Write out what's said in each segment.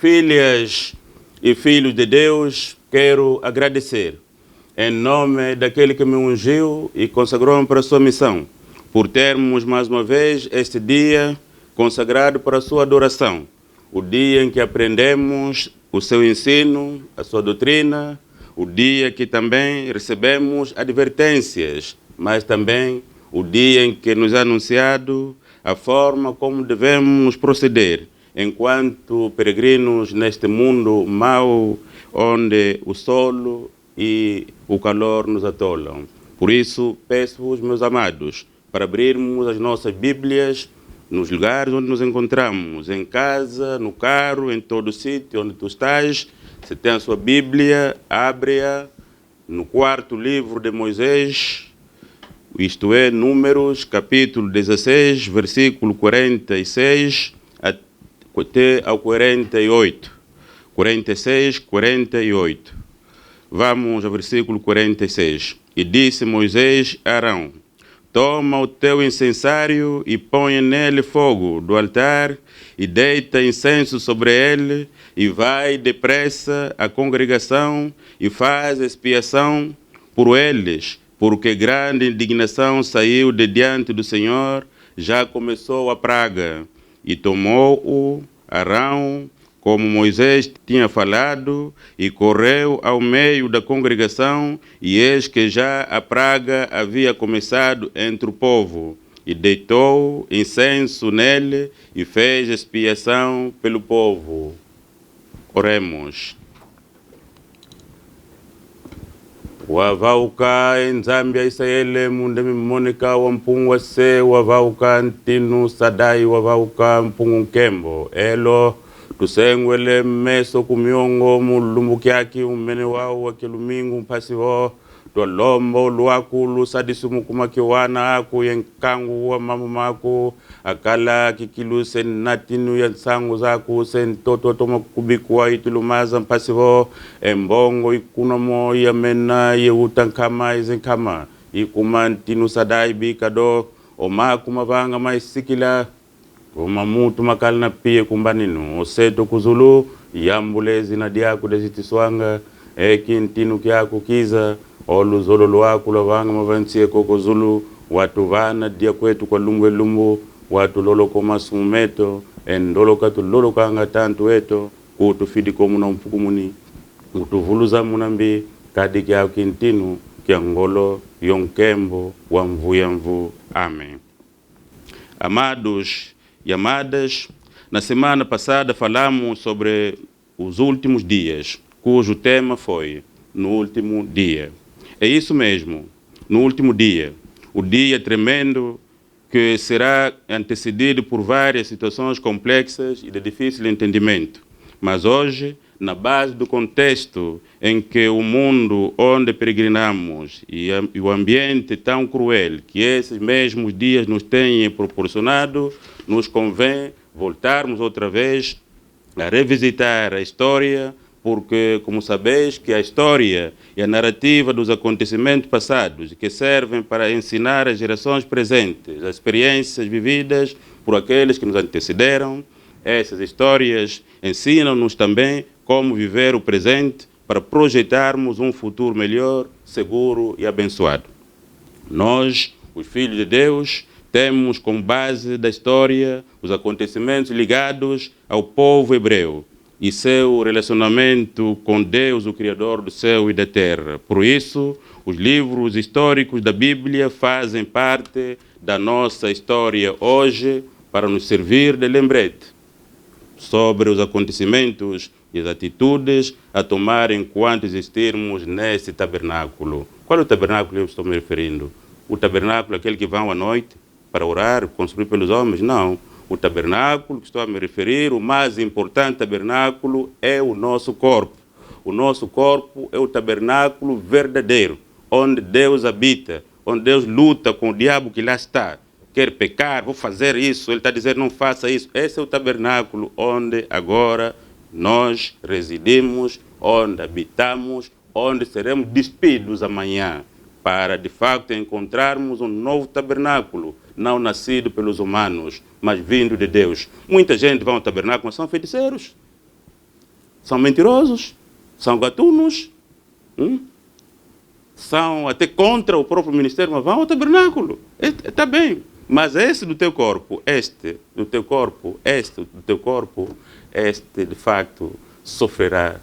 Filhas e filhos de Deus, quero agradecer em nome daquele que me ungiu e consagrou-me para a sua missão, por termos mais uma vez este dia consagrado para a sua adoração, o dia em que aprendemos o seu ensino, a sua doutrina, o dia que também recebemos advertências, mas também o dia em que nos é anunciado a forma como devemos proceder enquanto peregrinos neste mundo mau, onde o solo e o calor nos atolam. Por isso, peço-vos, meus amados, para abrirmos as nossas Bíblias nos lugares onde nos encontramos, em casa, no carro, em todo sítio onde tu estás. Se tem a sua Bíblia, abre-a no 4º livro de Moisés, isto é, Números, capítulo 16, versículo 46 até ao 48. 46, 48. Vamos ao versículo 46. E disse Moisés a Arão: toma o teu incensário e põe nele fogo do altar e deita incenso sobre ele e vai depressa à congregação e faz expiação por eles, porque grande indignação saiu de diante do Senhor, já começou a praga. E tomou-o Arão, como Moisés tinha falado, e correu ao meio da congregação, e eis que já a praga havia começado entre o povo. E deitou incenso nele, e fez expiação pelo povo. Oremos. Wavauka Nzambia Israele mundemi monika wa mpungu se wavauka ntinu sadai wavauka mpungu nkembo elo tusengwele meso kumiongo mulumbu kyaki umene wao wa kilumingu mpasi wo twalombo luakulu sadisumu kumakiwana aku yenkangu wa mamu maku akala kikiluse natinu ya nsangu zaku sen toto toma kubikuwa itulumaza mpasi wo embongo ikunomo ya mena ye utankama izinkama ikumantinu sadai bikado omaku mavanga maisikila omamutu makali na pie kumbaninu oseto kuzulu yambulezi na diaku dezitiswanga ekintinu kyako kiza oluzolo lwaku lwavanga mavansie koko zulu watu vana dia kwetu kwa lumbu lumbu watu lolo koma sumumeto endolo katu lolo kanga tantu weto kutu fidi komu na mpukumuni utuvuluza munambi kadi kia kintinu kia ngolo yonkembo wa mvu. Amém. Amados e amadas, na semana passada falamos sobre os últimos dias, cujo tema foi no último dia. É isso mesmo, no último dia, o dia tremendo que será antecedido por várias situações complexas e de difícil entendimento. Mas hoje, na base do contexto em que o mundo onde peregrinamos e o ambiente tão cruel que esses mesmos dias nos têm proporcionado, nos convém voltarmos outra vez a revisitar a história, porque, como sabeis, que a história e a narrativa dos acontecimentos passados que servem para ensinar as gerações presentes as experiências vividas por aqueles que nos antecederam, essas histórias ensinam-nos também como viver o presente para projetarmos um futuro melhor, seguro e abençoado. Nós, os filhos de Deus, temos como base da história os acontecimentos ligados ao povo hebreu e seu relacionamento com Deus, o Criador do céu e da terra. Por isso, os livros históricos da Bíblia fazem parte da nossa história hoje para nos servir de lembrete sobre os acontecimentos e as atitudes a tomar enquanto existirmos nesse tabernáculo. Qual é o tabernáculo que eu estou me referindo? O tabernáculo é aquele que vão à noite para orar, construído pelos homens? Não. O tabernáculo que estou a me referir, o mais importante tabernáculo é o nosso corpo. O nosso corpo é o tabernáculo verdadeiro, onde Deus habita, onde Deus luta com o diabo que lá está. Quer pecar, vou fazer isso, ele está dizendo não faça isso. Esse é o tabernáculo onde agora nós residimos, onde habitamos, onde seremos despidos amanhã, para de facto encontrarmos um novo tabernáculo, não nascido pelos humanos, mas vindo de Deus. Muita gente vai ao tabernáculo, mas são feiticeiros. são mentirosos, são gatunos, são até contra o próprio ministério, mas vão ao tabernáculo. Está bem, mas esse do teu corpo, este do teu corpo, este do teu corpo, este de facto sofrerá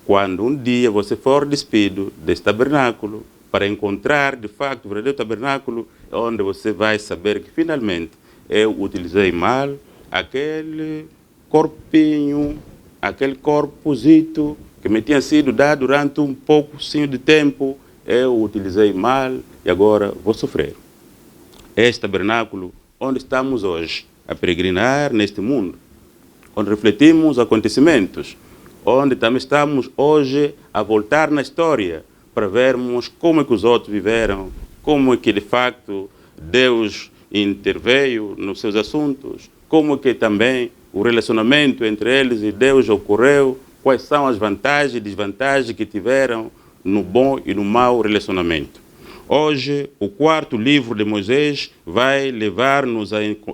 quando um dia você for despido desse tabernáculo para encontrar de facto o verdadeiro tabernáculo, onde você vai saber que finalmente eu utilizei mal aquele corpinho, aquele corpozito que me tinha sido dado durante um pouquinho de tempo, eu utilizei mal e agora vou sofrer. Este tabernáculo onde estamos hoje a peregrinar neste mundo, onde refletimos acontecimentos, onde também estamos hoje a voltar na história para vermos como é que os outros viveram, como é que de facto Deus interveio nos seus assuntos, como é que também o relacionamento entre eles e Deus ocorreu, quais são as vantagens e desvantagens que tiveram no bom e no mau relacionamento. Hoje, o quarto livro de Moisés vai levar-nos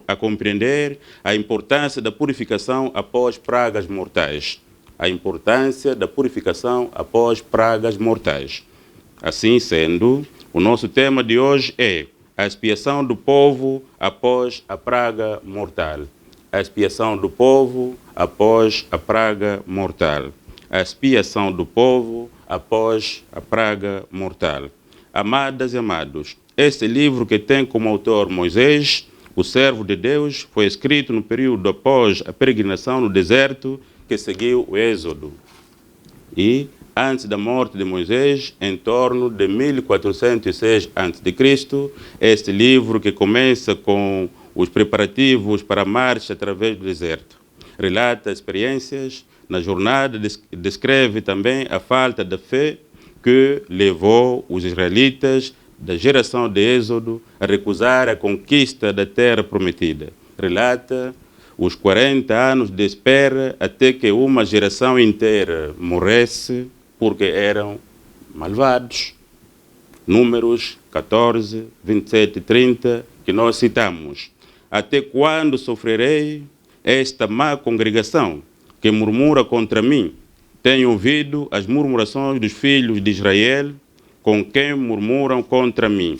a compreender a importância da purificação após pragas mortais. A importância da purificação após pragas mortais. Assim sendo, o nosso tema de hoje é a expiação do povo após a praga mortal. A expiação do povo após a praga mortal. A expiação do povo após a praga mortal. Amadas e amados, este livro que tem como autor Moisés, o servo de Deus, foi escrito no período após a peregrinação no deserto que seguiu o Êxodo. E antes da morte de Moisés, em torno de 1406 a.C., este livro que começa com os preparativos para a marcha através do deserto. Relata experiências na jornada, descreve também a falta de fé que levou os israelitas da geração de Êxodo a recusar a conquista da terra prometida. Relata os 40 anos de espera até que uma geração inteira morresse porque eram malvados. Números 14, 27 e 30 que nós citamos. Até quando sofrerei esta má congregação que murmura contra mim? Tenho ouvido as murmurações dos filhos de Israel, com quem murmuram contra mim.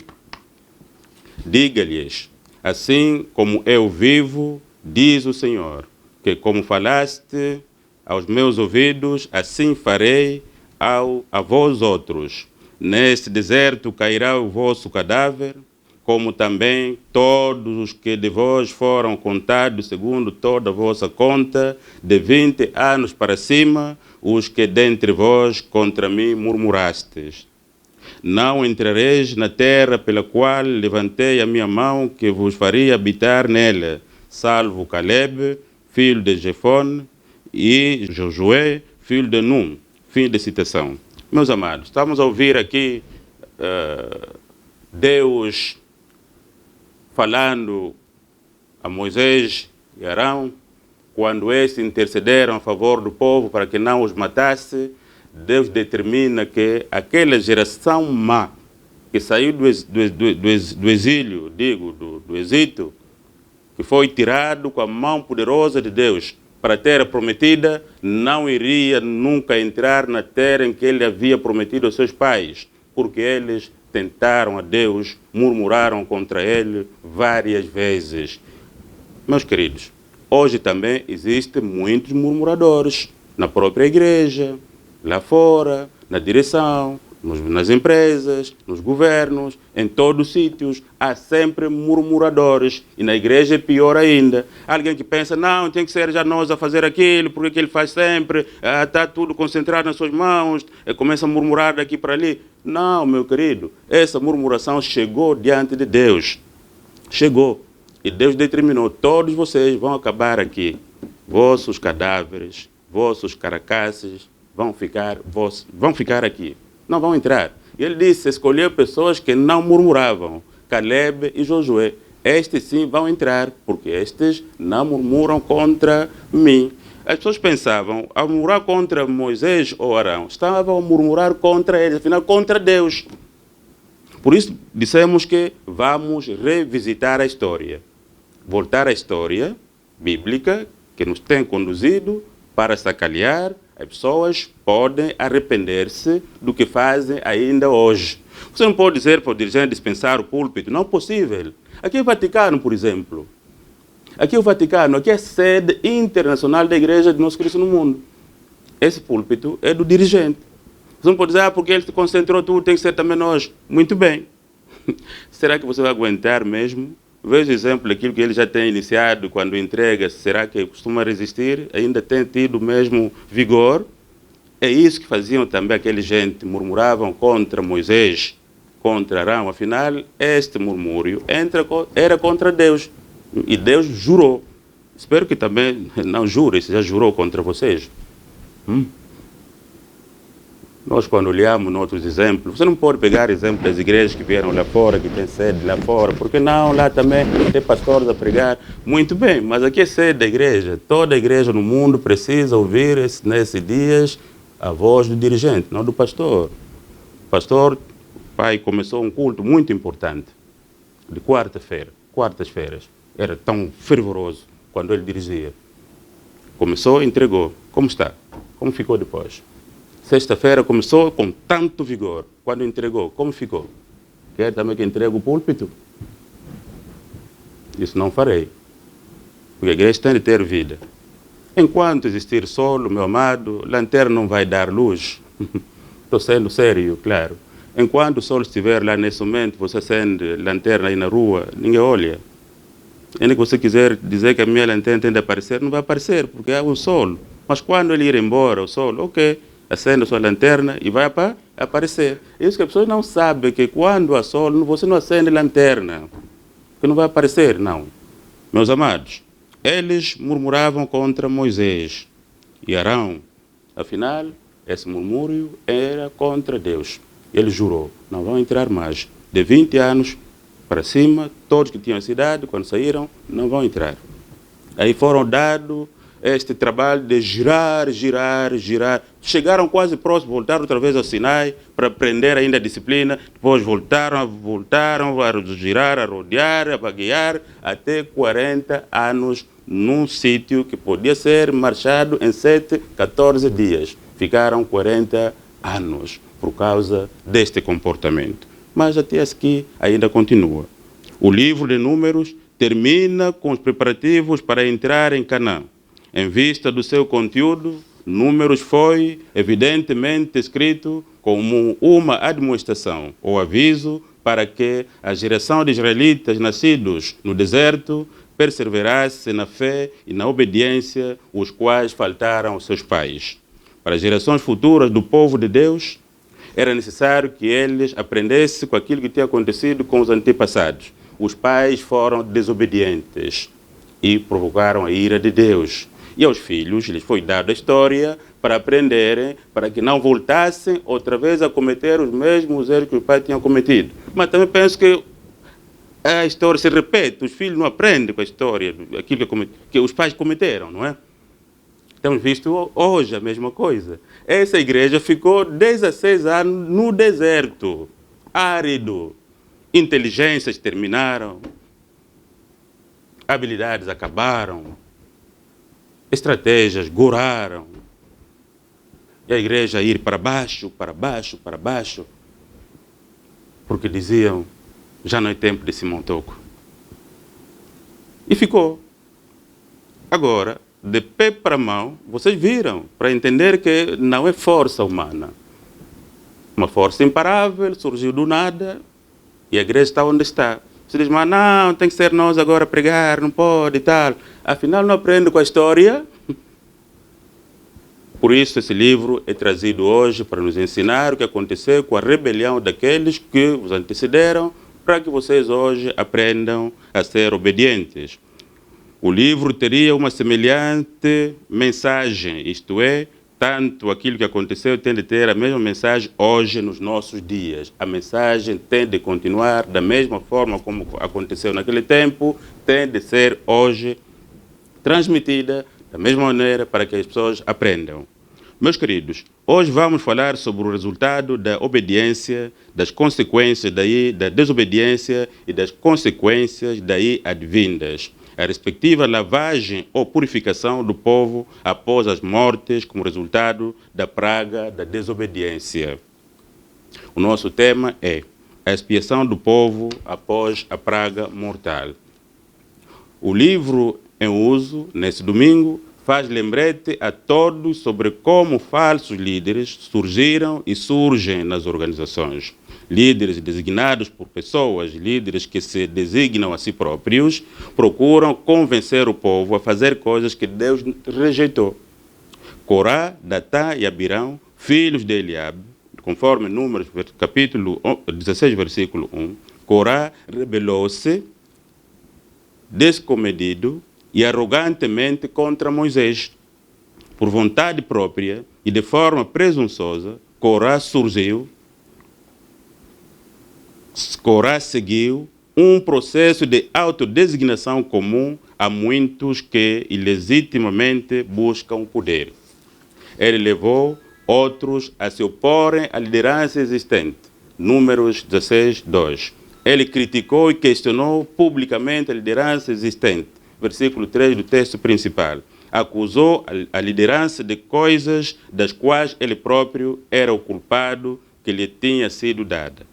Diga-lhes, assim como eu vivo, diz o Senhor, que como falaste aos meus ouvidos, assim farei a vós outros. Neste deserto cairá o vosso cadáver, como também todos os que de vós foram contados segundo toda a vossa conta, de 20 anos para cima, os que dentre vós contra mim murmurastes. Não entrareis na terra pela qual levantei a minha mão, que vos faria habitar nela, salvo Caleb, filho de Jefone, e Josué, filho de Num. Fim de citação. Meus amados, estamos a ouvir aqui Deus falando a Moisés e Arão, quando estes intercederam a favor do povo para que não os matasse, Deus determina que aquela geração má que saiu do exílio, do Egito, que foi tirado com a mão poderosa de Deus para a terra prometida, não iria nunca entrar na terra em que ele havia prometido aos seus pais, porque eles tentaram a Deus, murmuraram contra ele várias vezes. Meus queridos, hoje também existem muitos murmuradores na própria igreja, lá fora, na direção, nas empresas, nos governos, em todos os sítios, há sempre murmuradores. E na igreja é pior ainda. Alguém que pensa, não, tem que ser já nós a fazer aquilo, porque ele faz sempre, está tudo concentrado nas suas mãos, começa a murmurar daqui para ali. Não, meu querido, essa murmuração chegou diante de Deus. Chegou. E Deus determinou, todos vocês vão acabar aqui. Vossos cadáveres, vossos caracasses vão ficar aqui. Não vão entrar. E ele disse, escolheu pessoas que não murmuravam, Caleb e Josué. Estes sim vão entrar, porque estes não murmuram contra mim. As pessoas pensavam, ao murmurar contra Moisés ou Arão, estavam a murmurar contra eles, afinal, contra Deus. Por isso, dissemos que vamos revisitar a história. Voltar à história bíblica que nos tem conduzido para sacalhar As pessoas podem arrepender-se do que fazem ainda hoje. Você não pode dizer para o dirigente dispensar o púlpito, não é possível. Aqui é o Vaticano, por exemplo. Aqui é o Vaticano, aqui é a sede internacional da Igreja de Nosso Cristo no mundo. Esse púlpito é do dirigente. Você não pode dizer, porque ele se concentrou tudo, tem que ser também nós. Muito bem. Será que você vai aguentar mesmo? Veja o exemplo daquilo que ele já tem iniciado quando entrega. Será que costuma resistir? Ainda tem tido o mesmo vigor? É isso que faziam também aquele gente. Murmuravam contra Moisés, contra Arão. Afinal, este murmúrio era contra Deus. E Deus jurou. Espero que também não jure, se já jurou contra vocês. Nós, quando olhamos outros exemplos, você não pode pegar exemplos das igrejas que vieram lá fora, que tem sede lá fora, porque não, lá também tem pastores a pregar. Muito bem, mas aqui é sede da igreja. Toda igreja no mundo precisa ouvir, nesses dias, a voz do dirigente, não do pastor. O pastor, pai, começou um culto muito importante, de quartas-feiras. Era tão fervoroso quando ele dirigia. Começou, entregou. Como está? Como ficou depois? Sexta-feira começou com tanto vigor. Quando entregou, como ficou? Quer também que entregue o púlpito? Isso não farei. Porque a igreja tem de ter vida. Enquanto existir sol, meu amado, lanterna não vai dar luz. Estou sendo sério, claro. Enquanto o sol estiver lá nesse momento, você acende lanterna aí na rua, ninguém olha. Ainda que você quiser dizer que a minha lanterna tem de aparecer, não vai aparecer, porque há um sol. Mas quando ele ir embora, o sol, ok, acende a sua lanterna e vai aparecer. É isso que as pessoas não sabem, que quando há sol, você não acende lanterna, que não vai aparecer, não. Meus amados, eles murmuravam contra Moisés e Arão. Afinal, esse murmúrio era contra Deus. Ele jurou, não vão entrar mais. De 20 anos para cima, todos que tinham cidade, quando saíram, não vão entrar. Aí foram dados este trabalho de girar. Chegaram quase próximos, voltaram outra vez ao Sinai para aprender ainda a disciplina. Depois voltaram a girar, a rodear, a vaguear, até 40 anos num sítio que podia ser marchado em 7, 14 dias. Ficaram 40 anos por causa deste comportamento. Mas até aqui ainda continua. O livro de Números termina com os preparativos para entrar em Canaã. Em vista do seu conteúdo, Números foi evidentemente escrito como uma admoestação ou aviso para que a geração de israelitas nascidos no deserto perseverasse na fé e na obediência, os quais faltaram aos seus pais. Para as gerações futuras do povo de Deus, era necessário que eles aprendessem com aquilo que tinha acontecido com os antepassados. Os pais foram desobedientes e provocaram a ira de Deus. E aos filhos lhes foi dada a história para aprenderem, para que não voltassem outra vez a cometer os mesmos erros que os pais tinham cometido. Mas também penso que a história se repete, os filhos não aprendem com a história, aquilo que os pais cometeram, não é? Temos visto hoje a mesma coisa. Essa igreja ficou 16 anos no deserto, árido. Inteligências terminaram, habilidades acabaram, estratégias goraram. E a igreja ir para baixo, porque diziam, já não é tempo de Simão Toco. E ficou. Agora, de pé para mão, vocês viram, para entender que não é força humana. Uma força imparável surgiu do nada e a igreja está onde está. Você diz, mas não, tem que ser nós agora a pregar, não pode e tal. Afinal, não aprende com a história. Por isso, esse livro é trazido hoje para nos ensinar o que aconteceu com a rebelião daqueles que os antecederam, para que vocês hoje aprendam a ser obedientes. O livro teria uma semelhante mensagem, isto é, tanto aquilo que aconteceu tem de ter a mesma mensagem hoje nos nossos dias. A mensagem tem de continuar da mesma forma como aconteceu naquele tempo, tem de ser hoje transmitida da mesma maneira para que as pessoas aprendam. Meus queridos, hoje vamos falar sobre o resultado da obediência, das consequências daí, da desobediência e das consequências daí advindas. a respectiva lavagem ou purificação do povo após as mortes como resultado da praga da desobediência. O nosso tema é a expiação do povo após a praga mortal. O livro em uso, nesse domingo, faz lembrete a todos sobre como falsos líderes surgiram e surgem nas organizações. Líderes designados por pessoas, líderes que se designam a si próprios, procuram convencer o povo a fazer coisas que Deus rejeitou. Corá, Datá e Abirão, filhos de Eliabe, conforme Números, capítulo 16, versículo 1, Corá rebelou-se, descomedido e arrogantemente contra Moisés. Por vontade própria e de forma presunçosa, Corá seguiu um processo de autodesignação comum a muitos que ilegitimamente buscam poder. Ele levou outros a se oporem à liderança existente. Números 16, 2. Ele criticou e questionou publicamente a liderança existente. Versículo 3 do texto principal. Acusou a liderança de coisas das quais ele próprio era o culpado que lhe tinha sido dada.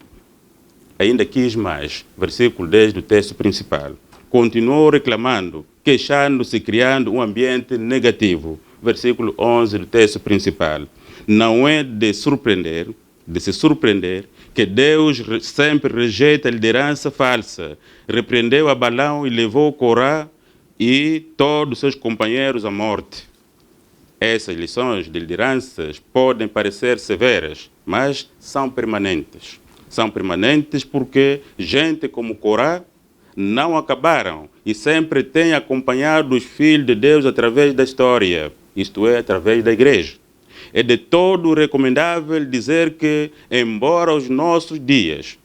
Ainda quis mais. Versículo 10 do texto principal. Continuou reclamando, queixando-se, criando um ambiente negativo. Versículo 11 do texto principal. Não é de se surpreender, que Deus sempre rejeita a liderança falsa. Repreendeu a Balaão e levou Corá e todos seus companheiros à morte. Essas lições de lideranças podem parecer severas, mas são permanentes. São permanentes porque gente como Corá não acabaram e sempre têm acompanhado os filhos de Deus através da história, isto é, através da igreja. É de todo recomendável dizer que, embora nos nossos dias,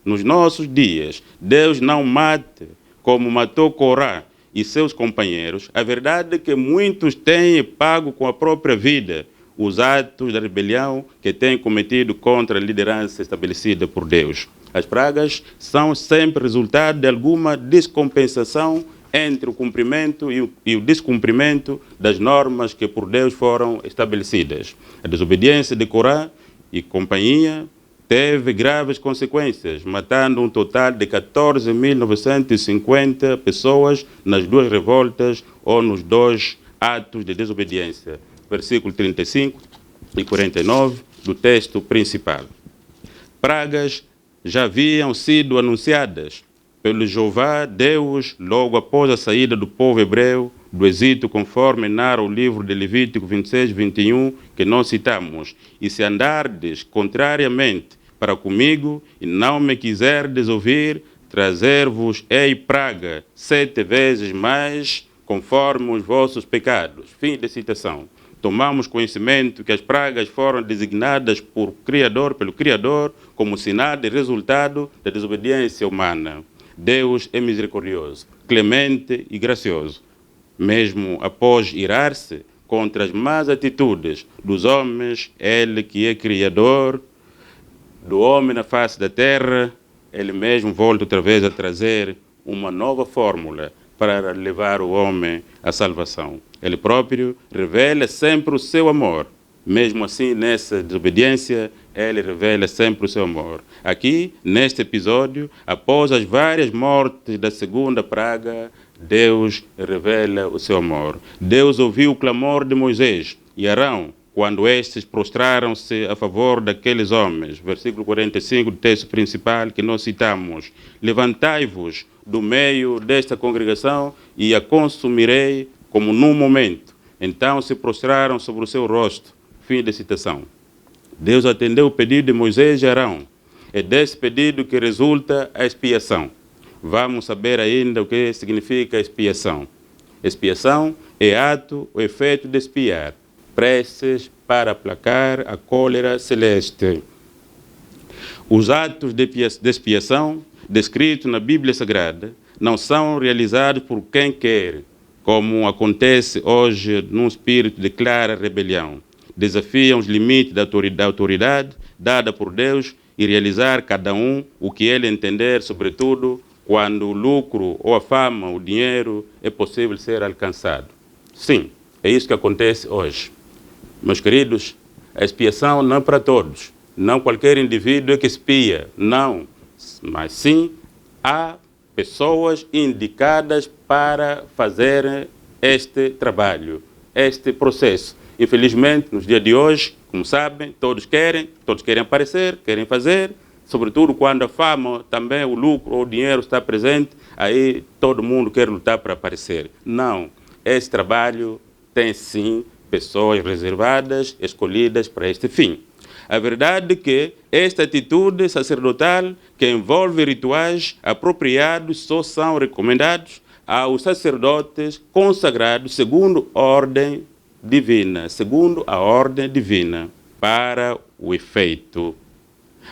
Deus não mate como matou Corá e seus companheiros, a verdade é que muitos têm pago com a própria vida os atos da rebelião que têm cometido contra a liderança estabelecida por Deus. As pragas são sempre resultado de alguma descompensação entre o cumprimento e o descumprimento das normas que por Deus foram estabelecidas. A desobediência de Corá e companhia teve graves consequências, matando um total de 14.950 pessoas nas duas revoltas ou nos dois atos de desobediência. Versículo 35 e 49 do texto principal. Pragas já haviam sido anunciadas pelo Jeová Deus logo após a saída do povo hebreu do Egito, conforme narra o livro de Levítico 26, 21, que nós citamos. E se andardes contrariamente para comigo e não me quiserdes ouvir, trazer-vos-ei praga 7 vezes mais, conforme os vossos pecados. Fim de citação. Tomamos conhecimento que as pragas foram designadas pelo Criador, como sinal de resultado da desobediência humana. Deus é misericordioso, clemente e gracioso. Mesmo após irar-se contra as más atitudes dos homens, Ele que é Criador do homem na face da terra, Ele mesmo volta outra vez a trazer uma nova fórmula para levar o homem à salvação. Ele próprio revela sempre o seu amor. Mesmo assim, nessa desobediência, Ele revela sempre o seu amor. Aqui, neste episódio, após as várias mortes da segunda praga, Deus revela o seu amor. Deus ouviu o clamor de Moisés e Arão, quando estes prostraram-se a favor daqueles homens. Versículo 45 do texto principal que nós citamos. Levantai-vos do meio desta congregação e a consumirei como num momento. Então se prostraram sobre o seu rosto. Fim de citação. Deus atendeu o pedido de Moisés e Arão. É desse pedido que resulta a expiação. Vamos saber ainda o que significa expiação. Expiação é ato ou efeito de expiar, preces para aplacar a cólera celeste. Os atos de expiação descritos na Bíblia Sagrada não são realizados por quem quer, como acontece hoje num espírito de clara rebelião. Desafiam os limites da autoridade dada por Deus e realizar cada um o que ele entender, sobretudo quando o lucro ou a fama, o dinheiro, é possível ser alcançado. Sim, é isso que acontece hoje. Meus queridos, a expiação não é para todos. Não qualquer indivíduo é que expia, não. Mas sim, há pessoas indicadas para fazer este trabalho, este processo. Infelizmente, nos dias de hoje, como sabem, todos querem aparecer, querem fazer, sobretudo quando a fama, também o lucro ou o dinheiro está presente, aí todo mundo quer lutar para aparecer. Não, esse trabalho tem sim pessoas reservadas, escolhidas para este fim. A verdade é que esta atitude sacerdotal que envolve rituais apropriados só são recomendados aos sacerdotes consagrados segundo a ordem divina, para o efeito.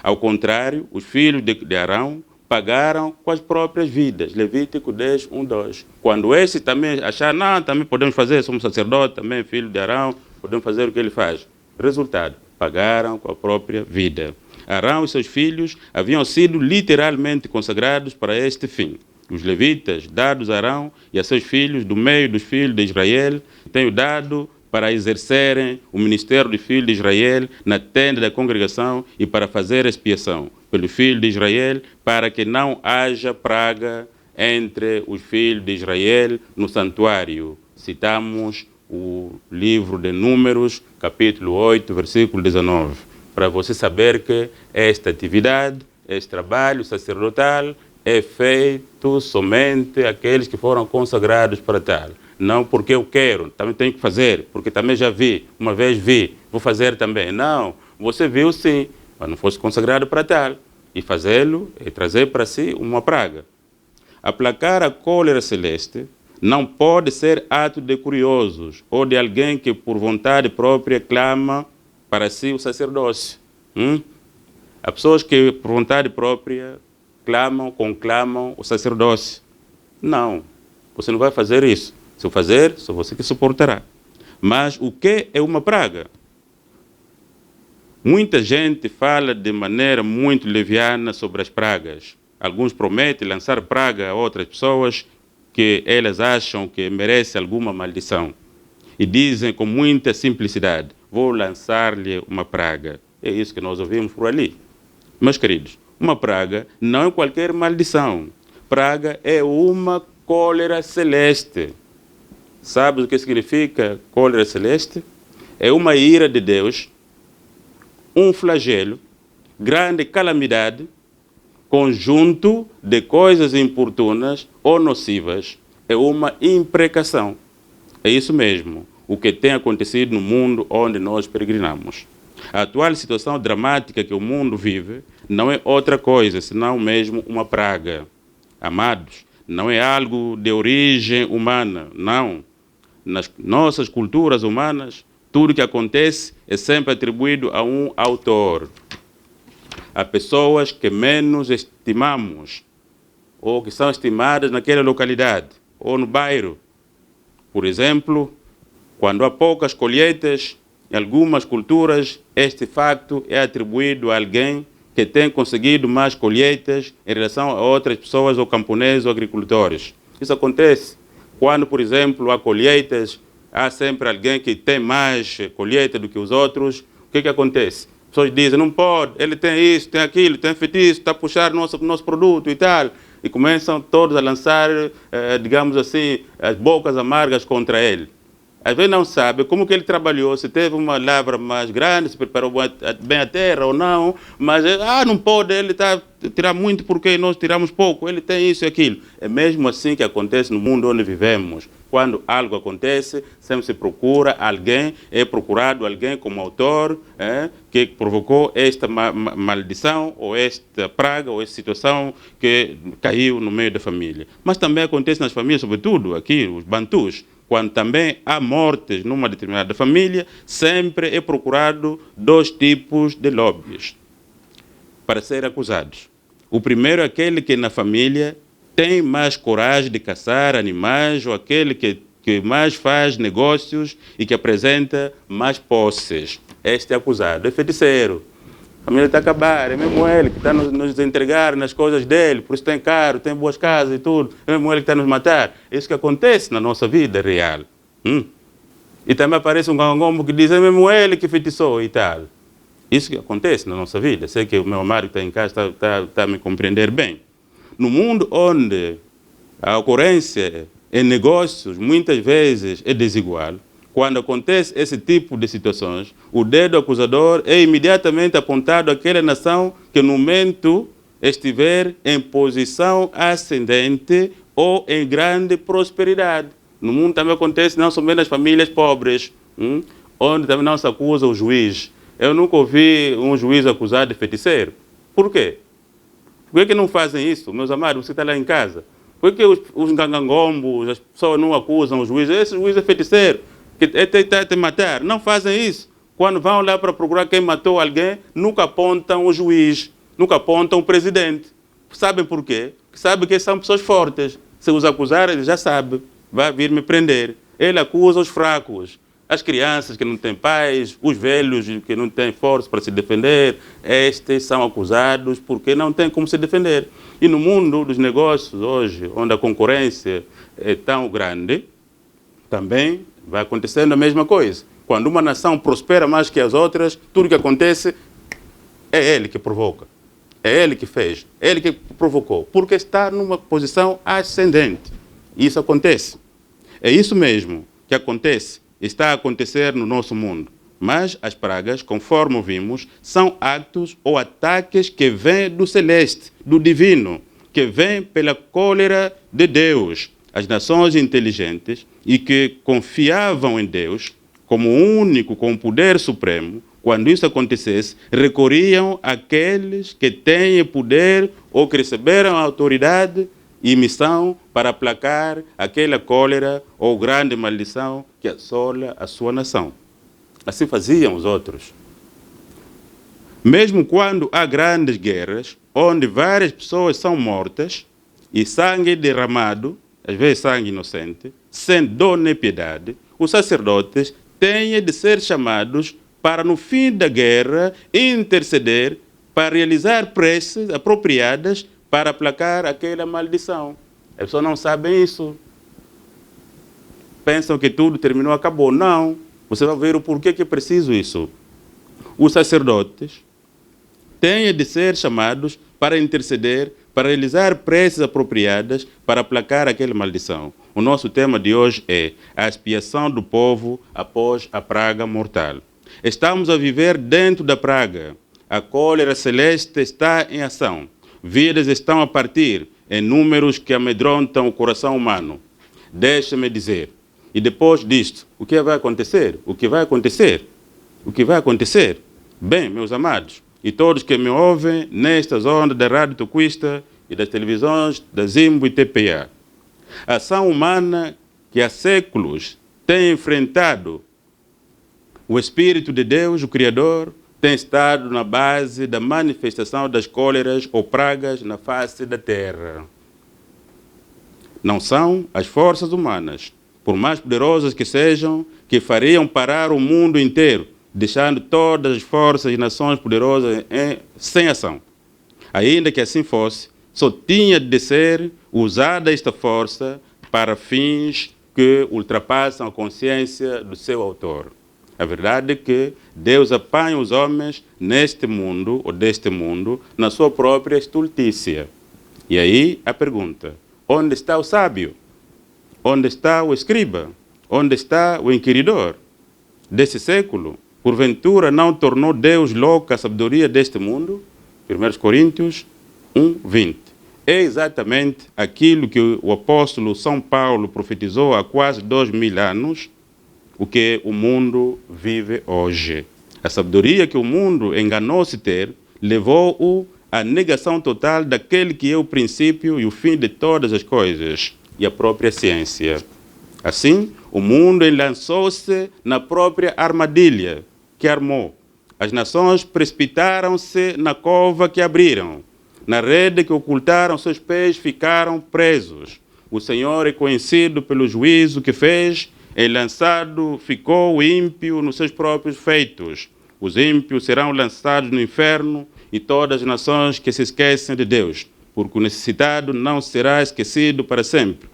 Ao contrário, os filhos de Arão pagaram com as próprias vidas. Levítico 10, 1, 2. Quando esse também achar, não, também podemos fazer, somos sacerdotes, também filho de Arão, podemos fazer o que ele faz. Resultado, pagaram com a própria vida. Arão e seus filhos haviam sido literalmente consagrados para este fim. Os levitas, dados a Arão e a seus filhos, do meio dos filhos de Israel, têm dado para exercerem o ministério dos filhos de Israel na tenda da congregação e para fazer expiação pelos filhos de Israel, para que não haja praga entre os filhos de Israel no santuário. Citamos o livro de Números, capítulo 8, versículo 19, para você saber que esta atividade, este trabalho sacerdotal é feito somente àqueles que foram consagrados para tal. Não porque eu quero, também tenho que fazer, porque também já vi, uma vez vi, vou fazer também. Não, você viu sim, mas não fosse consagrado para tal. E fazê-lo é trazer para si uma praga. Aplacar a cólera celeste não pode ser ato de curiosos ou de alguém que por vontade própria clama para si o sacerdócio. Há pessoas que por vontade própria conclamam o sacerdócio. Não, você não vai fazer isso. Se eu fazer, só você que suportará. Mas o que é uma praga? Muita gente fala de maneira muito leviana sobre as pragas. Alguns prometem lançar praga a outras pessoas que elas acham que merecem alguma maldição. E dizem com muita simplicidade, vou lançar-lhe uma praga. É isso que nós ouvimos por ali. Meus queridos, uma praga não é qualquer maldição. Praga é uma cólera celeste. Sabe o que significa cólera celeste? É uma ira de Deus, um flagelo, grande calamidade, conjunto de coisas importunas ou nocivas. É uma imprecação. É isso mesmo, o que tem acontecido no mundo onde nós peregrinamos. A atual situação dramática que o mundo vive não é outra coisa, senão mesmo uma praga. Amados, não é algo de origem humana, não. Nas nossas culturas humanas, tudo que acontece é sempre atribuído a um autor. Há pessoas que menos estimamos, ou que são estimadas naquela localidade, ou no bairro. Por exemplo, quando há poucas colheitas, em algumas culturas, este facto é atribuído a alguém que tem conseguido mais colheitas em relação a outras pessoas, ou camponeses, ou agricultores. Isso acontece quando, por exemplo, há colheitas, há sempre alguém que tem mais colheita do que os outros. O que acontece? As pessoas dizem, não pode, ele tem isso, tem aquilo, tem feito isso, está a puxar nosso produto e tal. E começam todos a lançar, digamos assim, as bocas amargas contra ele. Às vezes não sabe como que ele trabalhou, se teve uma lavra mais grande, se preparou bem a terra ou não, mas não pode, ele está a tirar muito porque nós tiramos pouco, ele tem isso e aquilo. É mesmo assim que acontece no mundo onde vivemos. Quando algo acontece, sempre se procura alguém, é procurado alguém como autor que provocou esta maldição, ou esta praga, ou esta situação que caiu no meio da família. Mas também acontece nas famílias, sobretudo aqui, os bantus. Quando também há mortes numa determinada família, sempre é procurado dois tipos de lobbies para ser acusados. O primeiro é aquele que na família tem mais coragem de caçar animais, ou aquele que mais faz negócios e que apresenta mais posses. Este é acusado, é feiticeiro. A família está a acabar, é mesmo ele que está a nos entregar nas coisas dele, por isso tem caro, tem boas casas e tudo, é mesmo ele que está a nos matar. É isso que acontece na nossa vida real. E também aparece um gangombo que diz, é mesmo ele que feitiçou e tal. Isso que acontece na nossa vida. Sei que o meu marido que está em casa está a me compreender bem. No mundo onde a ocorrência em negócios muitas vezes é desigual, quando acontece esse tipo de situações, o dedo acusador é imediatamente apontado àquela nação que no momento estiver em posição ascendente ou em grande prosperidade. No mundo também acontece não somente nas famílias pobres, onde também não se acusa o juiz. Eu nunca ouvi um juiz acusado de feiticeiro. Por quê? Por que não fazem isso, meus amados? Você está lá em casa. Por que os gangangombos, as pessoas não acusam o juiz? Esse juiz é feiticeiro, que está te matar. Não fazem isso. Quando vão lá para procurar quem matou alguém, nunca apontam o juiz, nunca apontam o presidente. Sabem por quê? Sabem que são pessoas fortes. Se os acusarem, ele já sabe. Vai vir me prender. Ele acusa os fracos. As crianças que não têm pais, os velhos que não têm força para se defender, estes são acusados porque não têm como se defender. E no mundo dos negócios hoje, onde a concorrência é tão grande, também vai acontecendo a mesma coisa. Quando uma nação prospera mais que as outras, tudo que acontece é ele que provoca. É ele que fez, é ele que provocou, porque está numa posição ascendente. Isso acontece. É isso mesmo que acontece. Está a acontecer no nosso mundo. Mas as pragas, conforme vimos, são atos ou ataques que vêm do celeste, do divino, que vêm pela cólera de Deus. As nações inteligentes e que confiavam em Deus como único, com poder supremo, quando isso acontecesse, recorriam àqueles que têm poder ou que receberam autoridade e missão para aplacar aquela cólera ou grande maldição que assola a sua nação. Assim faziam os outros. Mesmo quando há grandes guerras, onde várias pessoas são mortas e sangue derramado, às vezes sangue inocente, sem dor nem piedade, os sacerdotes têm de ser chamados para, no fim da guerra, interceder para realizar preces apropriadas para aplacar aquela maldição. As pessoas não sabem isso. Pensam que tudo terminou, acabou. Não. Você vai ver o porquê que é preciso isso. Os sacerdotes têm de ser chamados para interceder, para realizar preces apropriadas para aplacar aquela maldição. O nosso tema de hoje é a expiação do povo após a praga mortal. Estamos a viver dentro da praga. A cólera celeste está em ação. Vidas estão a partir em números que amedrontam o coração humano. Deixa-me dizer. E depois disto, o que vai acontecer? O que vai acontecer? O que vai acontecer? Bem, meus amados, e todos que me ouvem nestas ondas da Rádio Tucuista e das televisões da Zimbo e TPA. A ação humana que há séculos tem enfrentado o Espírito de Deus, o Criador, tem estado na base da manifestação das cóleras ou pragas na face da terra. Não são as forças humanas, por mais poderosas que sejam, que fariam parar o mundo inteiro, deixando todas as forças e nações poderosas sem ação. Ainda que assim fosse, só tinha de ser usada esta força para fins que ultrapassam a consciência do seu autor. A verdade é que Deus apanha os homens neste mundo, ou deste mundo, na sua própria estultícia. E aí a pergunta, onde está o sábio? Onde está o escriba? Onde está o inquiridor desse século? Porventura não tornou Deus louca a sabedoria deste mundo? 1 Coríntios 1:20. É exatamente aquilo que o apóstolo São Paulo profetizou há quase 2000 anos, o que o mundo vive hoje. A sabedoria que o mundo enganou-se ter levou-o à negação total daquele que é o princípio e o fim de todas as coisas, e a própria ciência. Assim, o mundo lançou-se na própria armadilha que armou. As nações precipitaram-se na cova que abriram. Na rede que ocultaram seus pés ficaram presos. O Senhor é conhecido pelo juízo que fez, e lançado ficou o ímpio nos seus próprios feitos. Os ímpios serão lançados no inferno e todas as nações que se esquecem de Deus, porque o necessitado não será esquecido para sempre,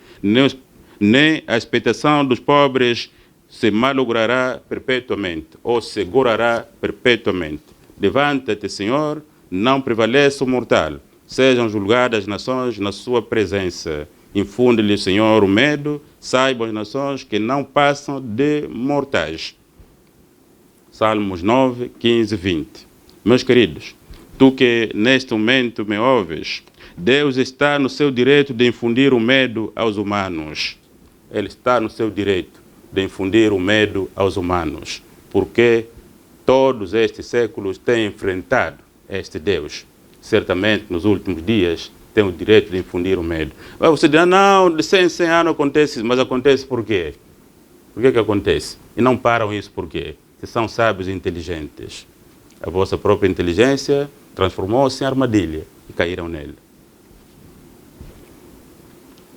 nem a expectação dos pobres se malogrará perpetuamente, ou segurará perpetuamente. Levanta-te, Senhor, não prevaleça o mortal. Sejam julgadas as nações na sua presença. Infunde-lhe, Senhor, o medo. Saibam as nações que não passam de mortais. Salmos 9, 15, 20. Meus queridos, tu que neste momento me ouves, Deus está no seu direito de infundir o medo aos humanos. Ele está no seu direito de infundir o medo aos humanos, porque todos estes séculos têm enfrentado este Deus. Certamente, nos últimos dias, tem o direito de infundir o medo. Mas você dirá, não, de 100 em 100 anos acontece, mas acontece por quê? Por que acontece? E não param isso por quê? Se são sábios e inteligentes. A vossa própria inteligência transformou-se em armadilha e caíram nele.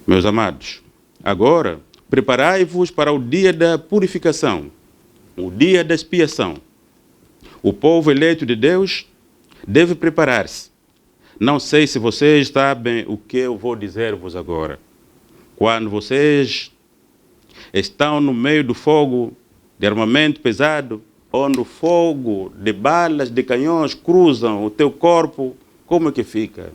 Meus amados, agora preparai-vos para o dia da purificação, o dia da expiação. O povo eleito de Deus deve preparar-se. Não sei se vocês sabem o que eu vou dizer-vos agora. Quando vocês estão no meio do fogo de armamento pesado, onde o fogo de balas, de canhões cruzam o teu corpo, como é que fica?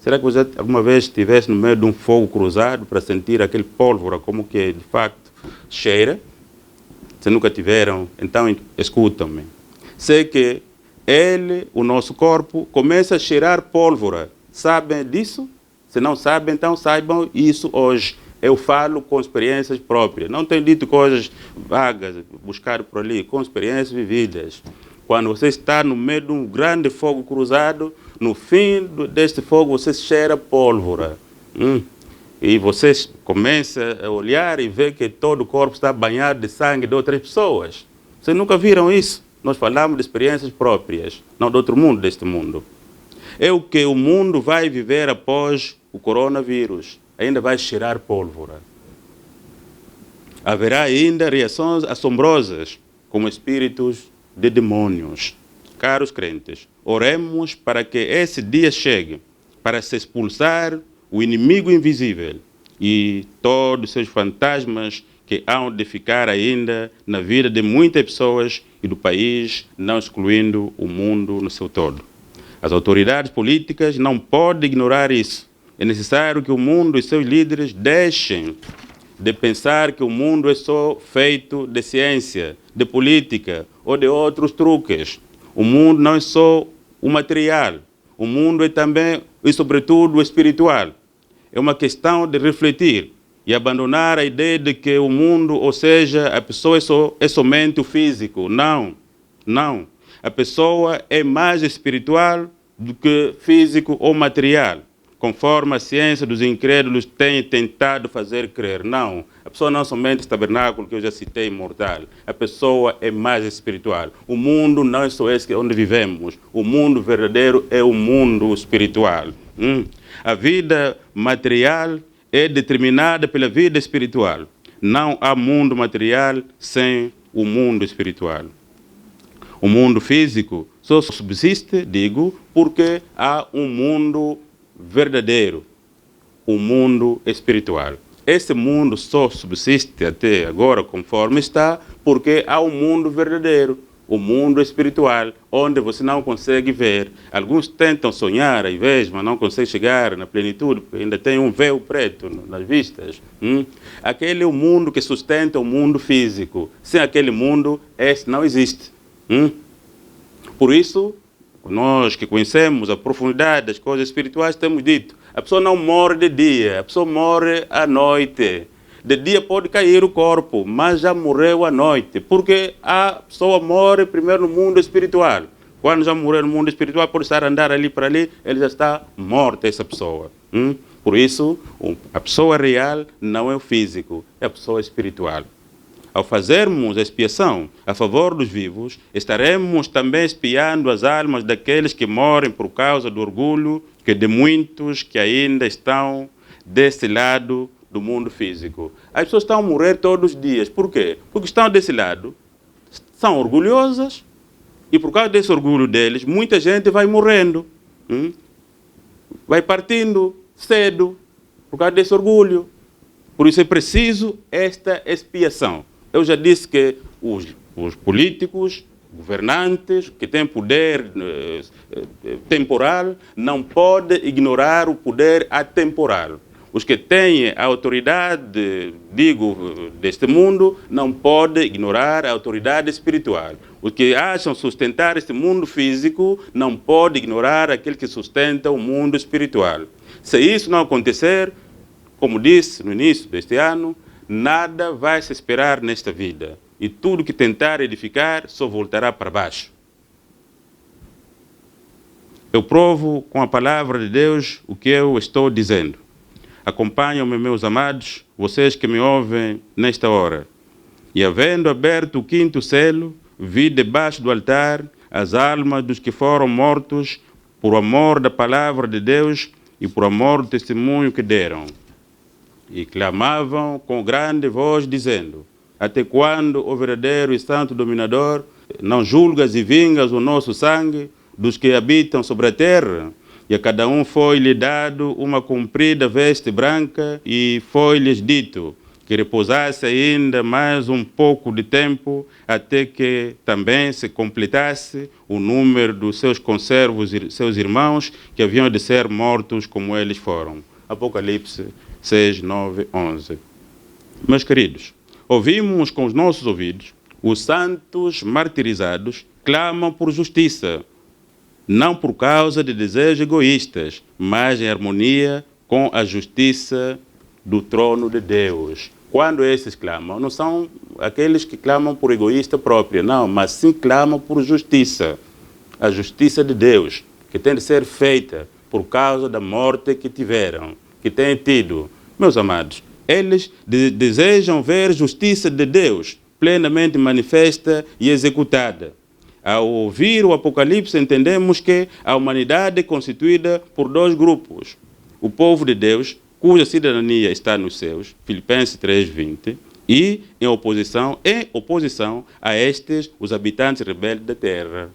Será que você alguma vez estivesse no meio de um fogo cruzado para sentir aquele pólvora como que de facto cheira? Se nunca tiveram, então escutam-me. Sei que ele, o nosso corpo, começa a cheirar pólvora. Sabem disso? Se não sabem, então saibam isso hoje. Eu falo com experiências próprias. Não tenho dito coisas vagas, buscar por ali, com experiências vividas. Quando você está no meio de um grande fogo cruzado, no fim deste fogo você cheira pólvora. E você começa a olhar e ver que todo o corpo está banhado de sangue de outras pessoas. Vocês nunca viram isso? Nós falamos de experiências próprias, não de outro mundo, deste mundo. É o que o mundo vai viver após o coronavírus. Ainda vai cheirar pólvora. Haverá ainda reações assombrosas, como espíritos de demônios. Caros crentes, oremos para que esse dia chegue, para se expulsar o inimigo invisível e todos os seus fantasmas que hão de ficar ainda na vida de muitas pessoas e do país, não excluindo o mundo no seu todo. As autoridades políticas não podem ignorar isso. É necessário que o mundo e seus líderes deixem de pensar que o mundo é só feito de ciência, de política ou de outros truques. O mundo não é só o material. O mundo é também e, sobretudo, o espiritual. É uma questão de refletir e abandonar a ideia de que o mundo, ou seja, a pessoa é somente o físico. Não, não. A pessoa é mais espiritual do que físico ou material, conforme a ciência dos incrédulos tem tentado fazer crer. Não, a pessoa não é somente esse tabernáculo que eu já citei, mortal. A pessoa é mais espiritual. O mundo não é só esse onde vivemos. O mundo verdadeiro é o mundo espiritual. A vida material é determinada pela vida espiritual. Não há mundo material sem o mundo espiritual. O mundo físico só subsiste, digo, porque há um mundo verdadeiro, o mundo espiritual. Esse mundo só subsiste até agora conforme está, porque há um mundo verdadeiro, o mundo espiritual, onde você não consegue ver. Alguns tentam sonhar às vezes, mas não conseguem chegar na plenitude, porque ainda tem um véu preto nas vistas. Aquele é o mundo que sustenta o mundo físico. Sem aquele mundo, esse não existe. Por isso, nós que conhecemos a profundidade das coisas espirituais temos dito, a pessoa não morre de dia, a pessoa morre à noite. De dia pode cair o corpo, mas já morreu à noite, porque a pessoa morre primeiro no mundo espiritual. Quando já morreu no mundo espiritual, pode estar a andar ali para ali, ele já está morta, essa pessoa. Por isso, a pessoa real não é o físico, é a pessoa espiritual. Ao fazermos a expiação a favor dos vivos, estaremos também expiando as almas daqueles que morrem por causa do orgulho que de muitos que ainda estão desse lado do mundo físico. As pessoas estão a morrer todos os dias. Por quê? Porque estão desse lado, são orgulhosas E por causa desse orgulho deles, muita gente vai morrendo, vai partindo cedo, por causa desse orgulho. Por isso é preciso esta expiação. Eu já disse que os políticos, governantes, que têm poder temporal, não podem ignorar o poder atemporal. Os que têm a autoridade, deste mundo, não podem ignorar a autoridade espiritual. Os que acham sustentar este mundo físico, não podem ignorar aquele que sustenta o mundo espiritual. Se isso não acontecer, como disse no início deste ano, nada vai se esperar nesta vida. E tudo que tentar edificar só voltará para baixo. Eu provo com a palavra de Deus o que eu estou dizendo. Acompanham-me, meus amados, vocês que me ouvem nesta hora. E havendo aberto o quinto selo, vi debaixo do altar as almas dos que foram mortos por amor da palavra de Deus e por amor do testemunho que deram. E clamavam com grande voz, dizendo: até quando, ó verdadeiro e santo dominador, não julgas e vingas o nosso sangue dos que habitam sobre a terra? E a cada um foi-lhe dado uma comprida veste branca, e foi-lhes dito que repousasse ainda mais um pouco de tempo, até que também se completasse o número dos seus conservos e seus irmãos, que haviam de ser mortos como eles foram. Apocalipse 6, 9, 11. Meus queridos, ouvimos com os nossos ouvidos, os santos martirizados clamam por justiça, não por causa de desejos egoístas, mas em harmonia com a justiça do trono de Deus. Quando esses clamam, não são aqueles que clamam por egoísta própria, não, mas sim clamam por justiça. A justiça de Deus, que tem de ser feita por causa da morte que tiveram, que têm tido. Meus amados, eles desejam ver justiça de Deus plenamente manifesta e executada. Ao ouvir o Apocalipse, entendemos que a humanidade é constituída por dois grupos. O povo de Deus, cuja cidadania está nos céus, Filipenses 3:20, e em oposição a estes, os habitantes rebeldes da terra.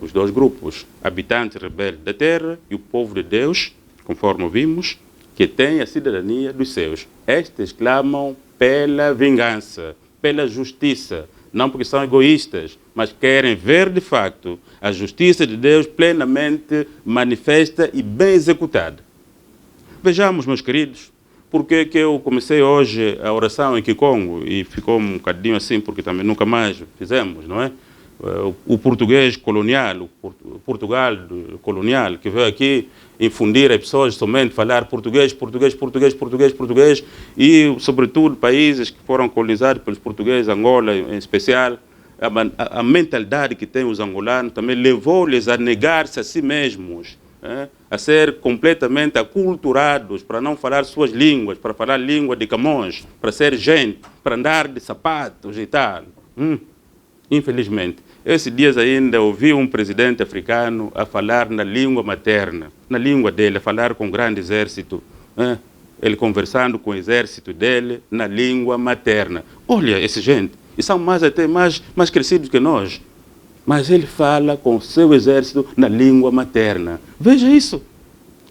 Os dois grupos, habitantes rebeldes da terra e o povo de Deus, conforme ouvimos, que tem a cidadania dos céus. Estes clamam pela vingança, pela justiça, não porque são egoístas, mas querem ver de facto a justiça de Deus plenamente manifesta e bem executada. Vejamos, meus queridos, porque que eu comecei hoje a oração em Kikongo e ficou um bocadinho assim, porque também nunca mais fizemos, não é? O português colonial, o Portugal colonial, que veio aqui infundir as pessoas somente falar português, português, português, português, português, e, sobretudo, países que foram colonizados pelos portugueses, Angola em especial, a mentalidade que têm os angolanos também levou-lhes a negar-se a si mesmos, a ser completamente aculturados para não falar suas línguas, para falar língua de Camões, para ser gente, para andar de sapatos e tal. Infelizmente, esses dias ainda ouvi um presidente africano a falar na língua materna, na língua dele, a falar com um grande exército, ele conversando com o exército dele na língua materna. Olha, essa gente, e são até mais crescidos que nós, mas ele fala com o seu exército na língua materna. Veja isso.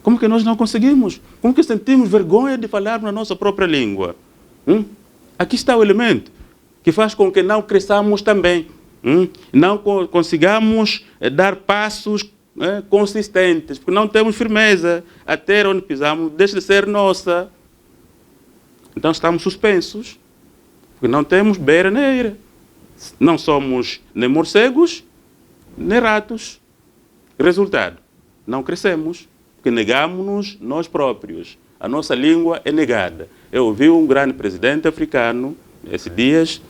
Como que nós não conseguimos? Como que sentimos vergonha de falar na nossa própria língua? Aqui está o elemento que faz com que não cresçamos também. Não consigamos dar passos consistentes, porque não temos firmeza. A terra onde pisamos deixa de ser nossa. Então estamos suspensos, porque não temos beira nem eira. Não somos nem morcegos, nem ratos. Resultado, não crescemos, porque negamos-nos nós próprios. A nossa língua é negada. Eu ouvi um grande presidente africano, esses dias,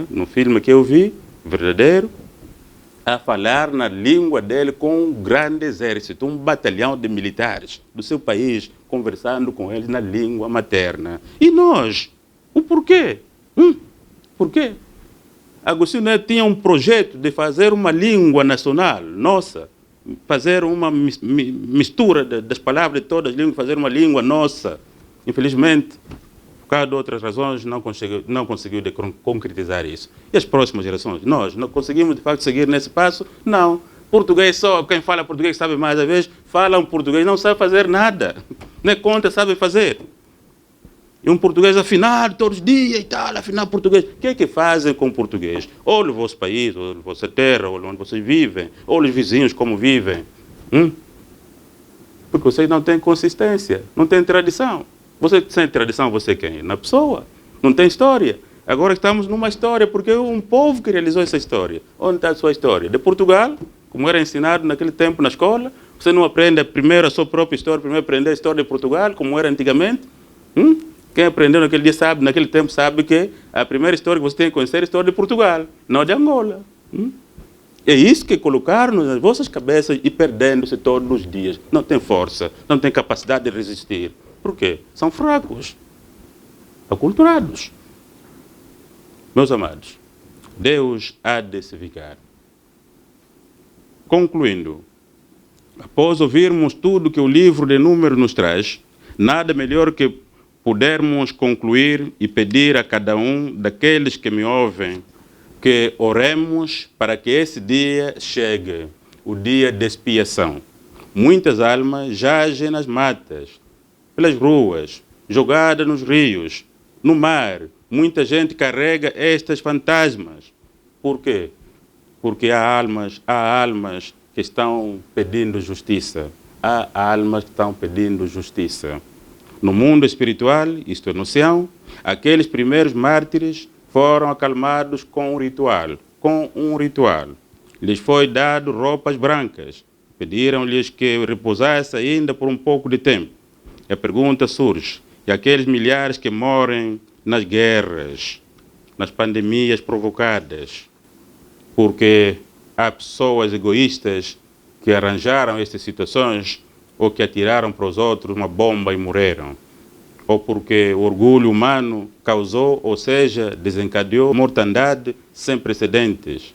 no filme que eu vi, verdadeiro, a falar na língua dele com um grande exército, um batalhão de militares do seu país, conversando com eles na língua materna. E nós? O porquê? Por quê? Agostinho Neto tinha um projeto de fazer uma língua nacional, nossa, fazer uma mistura das palavras de todas as línguas, fazer uma língua nossa. Infelizmente, por causa de outras razões, não conseguiu concretizar isso. E as próximas gerações? Nós não conseguimos, de facto, seguir nesse passo? Não. Português só, quem fala português sabe mais, às vezes falam português, não sabe fazer nada. Nem conta sabe fazer. E um português afinado todos os dias e tal, afinado português. O que é que fazem com o português? Ou no vosso país, ou na vossa terra, ou onde vocês vivem, ou os vizinhos como vivem. Porque vocês não têm consistência, não têm tradição. Você sem tradição, você quem? Na pessoa. Não tem história. Agora estamos numa história, porque é um povo que realizou essa história. Onde está a sua história? De Portugal, como era ensinado naquele tempo na escola. Você não aprende primeiro a sua própria história, primeiro aprender a história de Portugal, como era antigamente. Quem aprendeu naquele dia sabe, naquele tempo sabe que a primeira história que você tem que conhecer é a história de Portugal, não de Angola. É isso que colocaram nas vossas cabeças e perdendo-se todos os dias. Não tem força, não tem capacidade de resistir. Por quê? São fracos, aculturados. Meus amados, Deus há de se vingar. Concluindo, após ouvirmos tudo que o livro de Números nos traz, nada melhor que pudermos concluir e pedir a cada um daqueles que me ouvem que oremos para que esse dia chegue, o dia de expiação. Muitas almas jazem nas matas, pelas ruas, jogadas nos rios, no mar. Muita gente carrega estes fantasmas. Por quê? Porque há almas que estão pedindo justiça. Há almas que estão pedindo justiça. No mundo espiritual, isto é no céu, aqueles primeiros mártires foram acalmados com um ritual. Lhes foi dado roupas brancas. Pediram-lhes que repousassem ainda por um pouco de tempo. E a pergunta surge, e aqueles milhares que morrem nas guerras, nas pandemias provocadas, porque há pessoas egoístas que arranjaram estas situações ou que atiraram para os outros uma bomba e morreram, ou porque o orgulho humano causou, ou seja, desencadeou mortandade sem precedentes.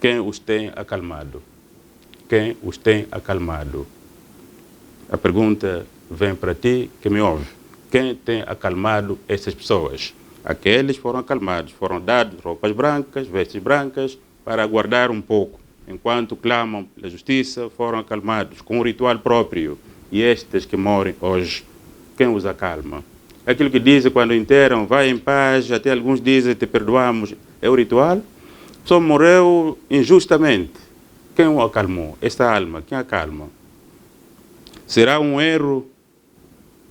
Quem os tem acalmado? Quem os tem acalmado? A pergunta vem para ti que me ouve. Quem tem acalmado essas pessoas? Aqueles foram acalmados, foram dados roupas brancas, vestes brancas, para aguardar um pouco. Enquanto clamam pela justiça, foram acalmados com um ritual próprio. E estes que morrem hoje, quem os acalma? Aquilo que dizem quando enterram, vai em paz, até alguns dizem, te perdoamos, é o ritual? Só morreu injustamente. Quem o acalmou? Esta alma, quem acalma? Será um erro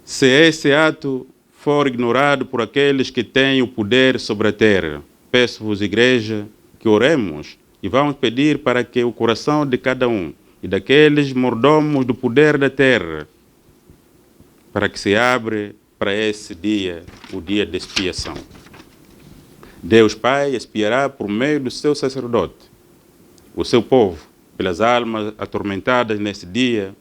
se esse ato for ignorado por aqueles que têm o poder sobre a terra. Peço-vos, igreja, que oremos e vamos pedir para que o coração de cada um e daqueles mordomos do poder da terra, para que se abra para esse dia, o dia de expiação. Deus Pai expiará por meio do seu sacerdote, o seu povo, pelas almas atormentadas nesse dia,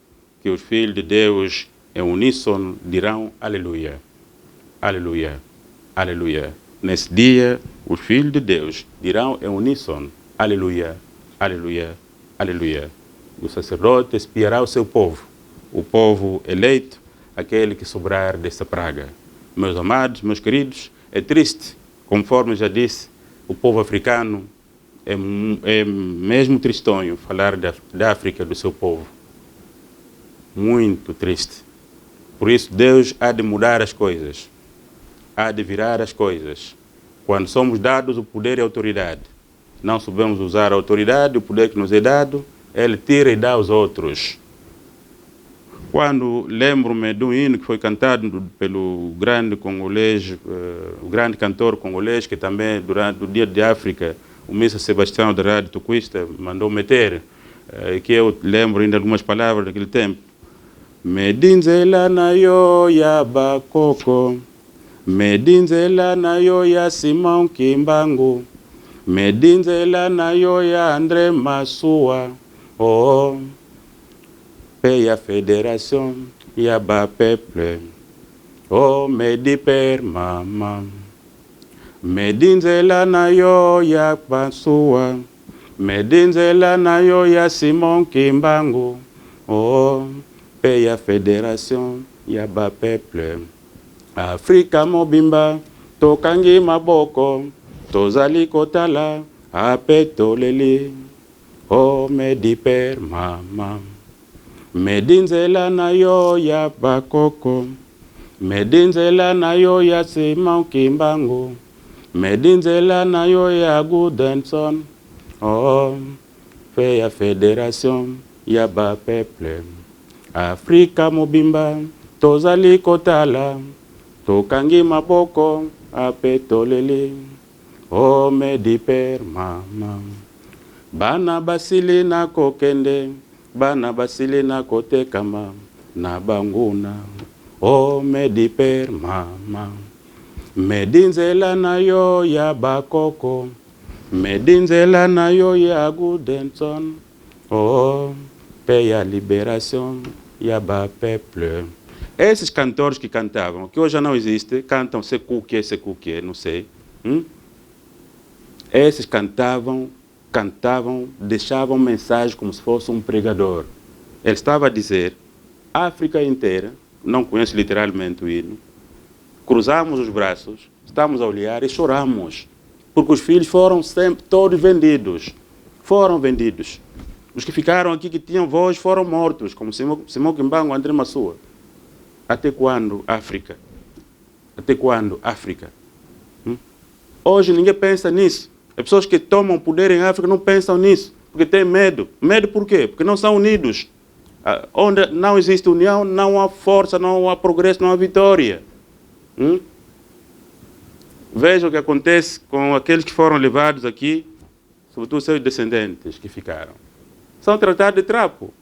que os filhos de Deus em uníssono dirão aleluia, aleluia, aleluia. Nesse dia, os filhos de Deus dirão em uníssono aleluia, aleluia, aleluia. O sacerdote expiará o seu povo, o povo eleito, aquele que sobrar dessa praga. Meus amados, meus queridos, é triste, conforme já disse, o povo africano é mesmo tristonho falar da África, do seu povo. Muito triste. Por isso, Deus há de mudar as coisas, há de virar as coisas. Quando somos dados o poder e a autoridade, não sabemos usar a autoridade, o poder que nos é dado, Ele tira e dá aos outros. Quando lembro-me de um hino que foi cantado pelo grande congolês, o grande cantor congolês, que também, durante o Dia de África, o Missa Sebastião da Rádio Tucuista mandou meter, que eu lembro ainda algumas palavras daquele tempo. Medinzela na yo ya bakoko, medinzela na yo ya Simão Kimbangu, medinzela na yo ya André Masua, oh, peia Fédération ya ba peuple, oh, medi per mama, medinzela na yo ya Masua, medinzela na yo ya Simão Kimbangu, oh, peia Fédération ya ba peuple. Afrika mobimba, tokangi maboko, tozali kotala, apetoleli, o medi per mama. Medinzela na yo ya bakoko, medinzela na yo ya Simon Kimbangu, medinzela na yo ya Goodenson, oh, fe ya fédération ya ba peuple. Afrika mobimba, tozali kotala, tokangi maboko, apetoleli, o medi per mama. Bana basili na kokende, bana basili na kotekama, na banguna, o medi per mama. Medinzela na yo ya bakoko, medinzela na yo ya Goodenson, oh, pe ya liberação ya ba peuple. Esses cantores que cantavam, que hoje já não existe, cantam Sekuke, não sei. Esses cantavam, deixavam mensagem como se fosse um pregador. Ele estava a dizer, a África inteira, não conheço literalmente o hino, cruzamos os braços, estamos a olhar e choramos, porque os filhos foram sempre todos vendidos. Foram vendidos. Os que ficaram aqui, que tinham voz, foram mortos, como Simão Kimbangu, André Massua. Até quando, África? Até quando, África? Hoje ninguém pensa nisso. As pessoas que tomam poder em África não pensam nisso, porque têm medo. Medo por quê? Porque não são unidos. Onde não existe união, não há força, não há progresso, não há vitória. Veja o que acontece com aqueles que foram levados aqui, sobretudo seus descendentes que ficaram. São tratados de trapo.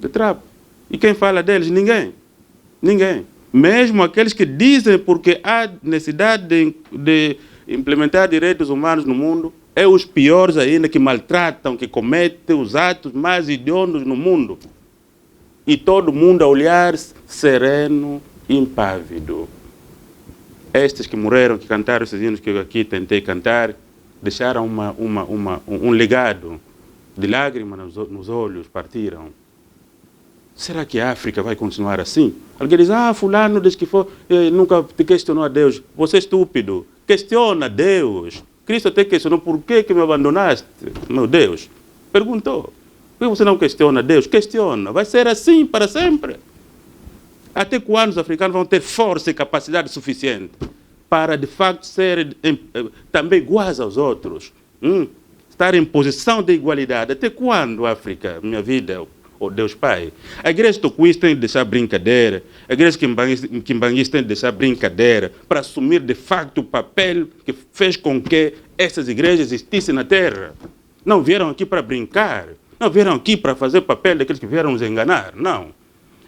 De trapo. E quem fala deles? Ninguém. Ninguém. Mesmo aqueles que dizem porque há necessidade de implementar direitos humanos no mundo, é os piores ainda que maltratam, que cometem os atos mais hediondos no mundo. E todo mundo a olhar sereno, impávido. Estes que morreram, que cantaram esses hinos que eu aqui tentei cantar, deixaram um legado de lágrimas nos olhos, partiram. Será que a África vai continuar assim? Alguém diz, fulano diz que nunca te questionou a Deus. Você é estúpido. Questiona Deus. Cristo até questionou, por que me abandonaste, meu Deus? Perguntou. Por que você não questiona Deus? Questiona. Vai ser assim para sempre. Até quando os africanos vão ter força e capacidade suficiente para, de facto, serem também iguais aos outros? Estar em posição de igualdade. Até quando, África, minha vida, oh Deus Pai? A igreja tocuísta tem de deixar brincadeira, a igreja quimbanguista tem de deixar brincadeira para assumir, de facto, o papel que fez com que essas igrejas existissem na terra. Não vieram aqui para brincar, não vieram aqui para fazer o papel daqueles que vieram nos enganar, não.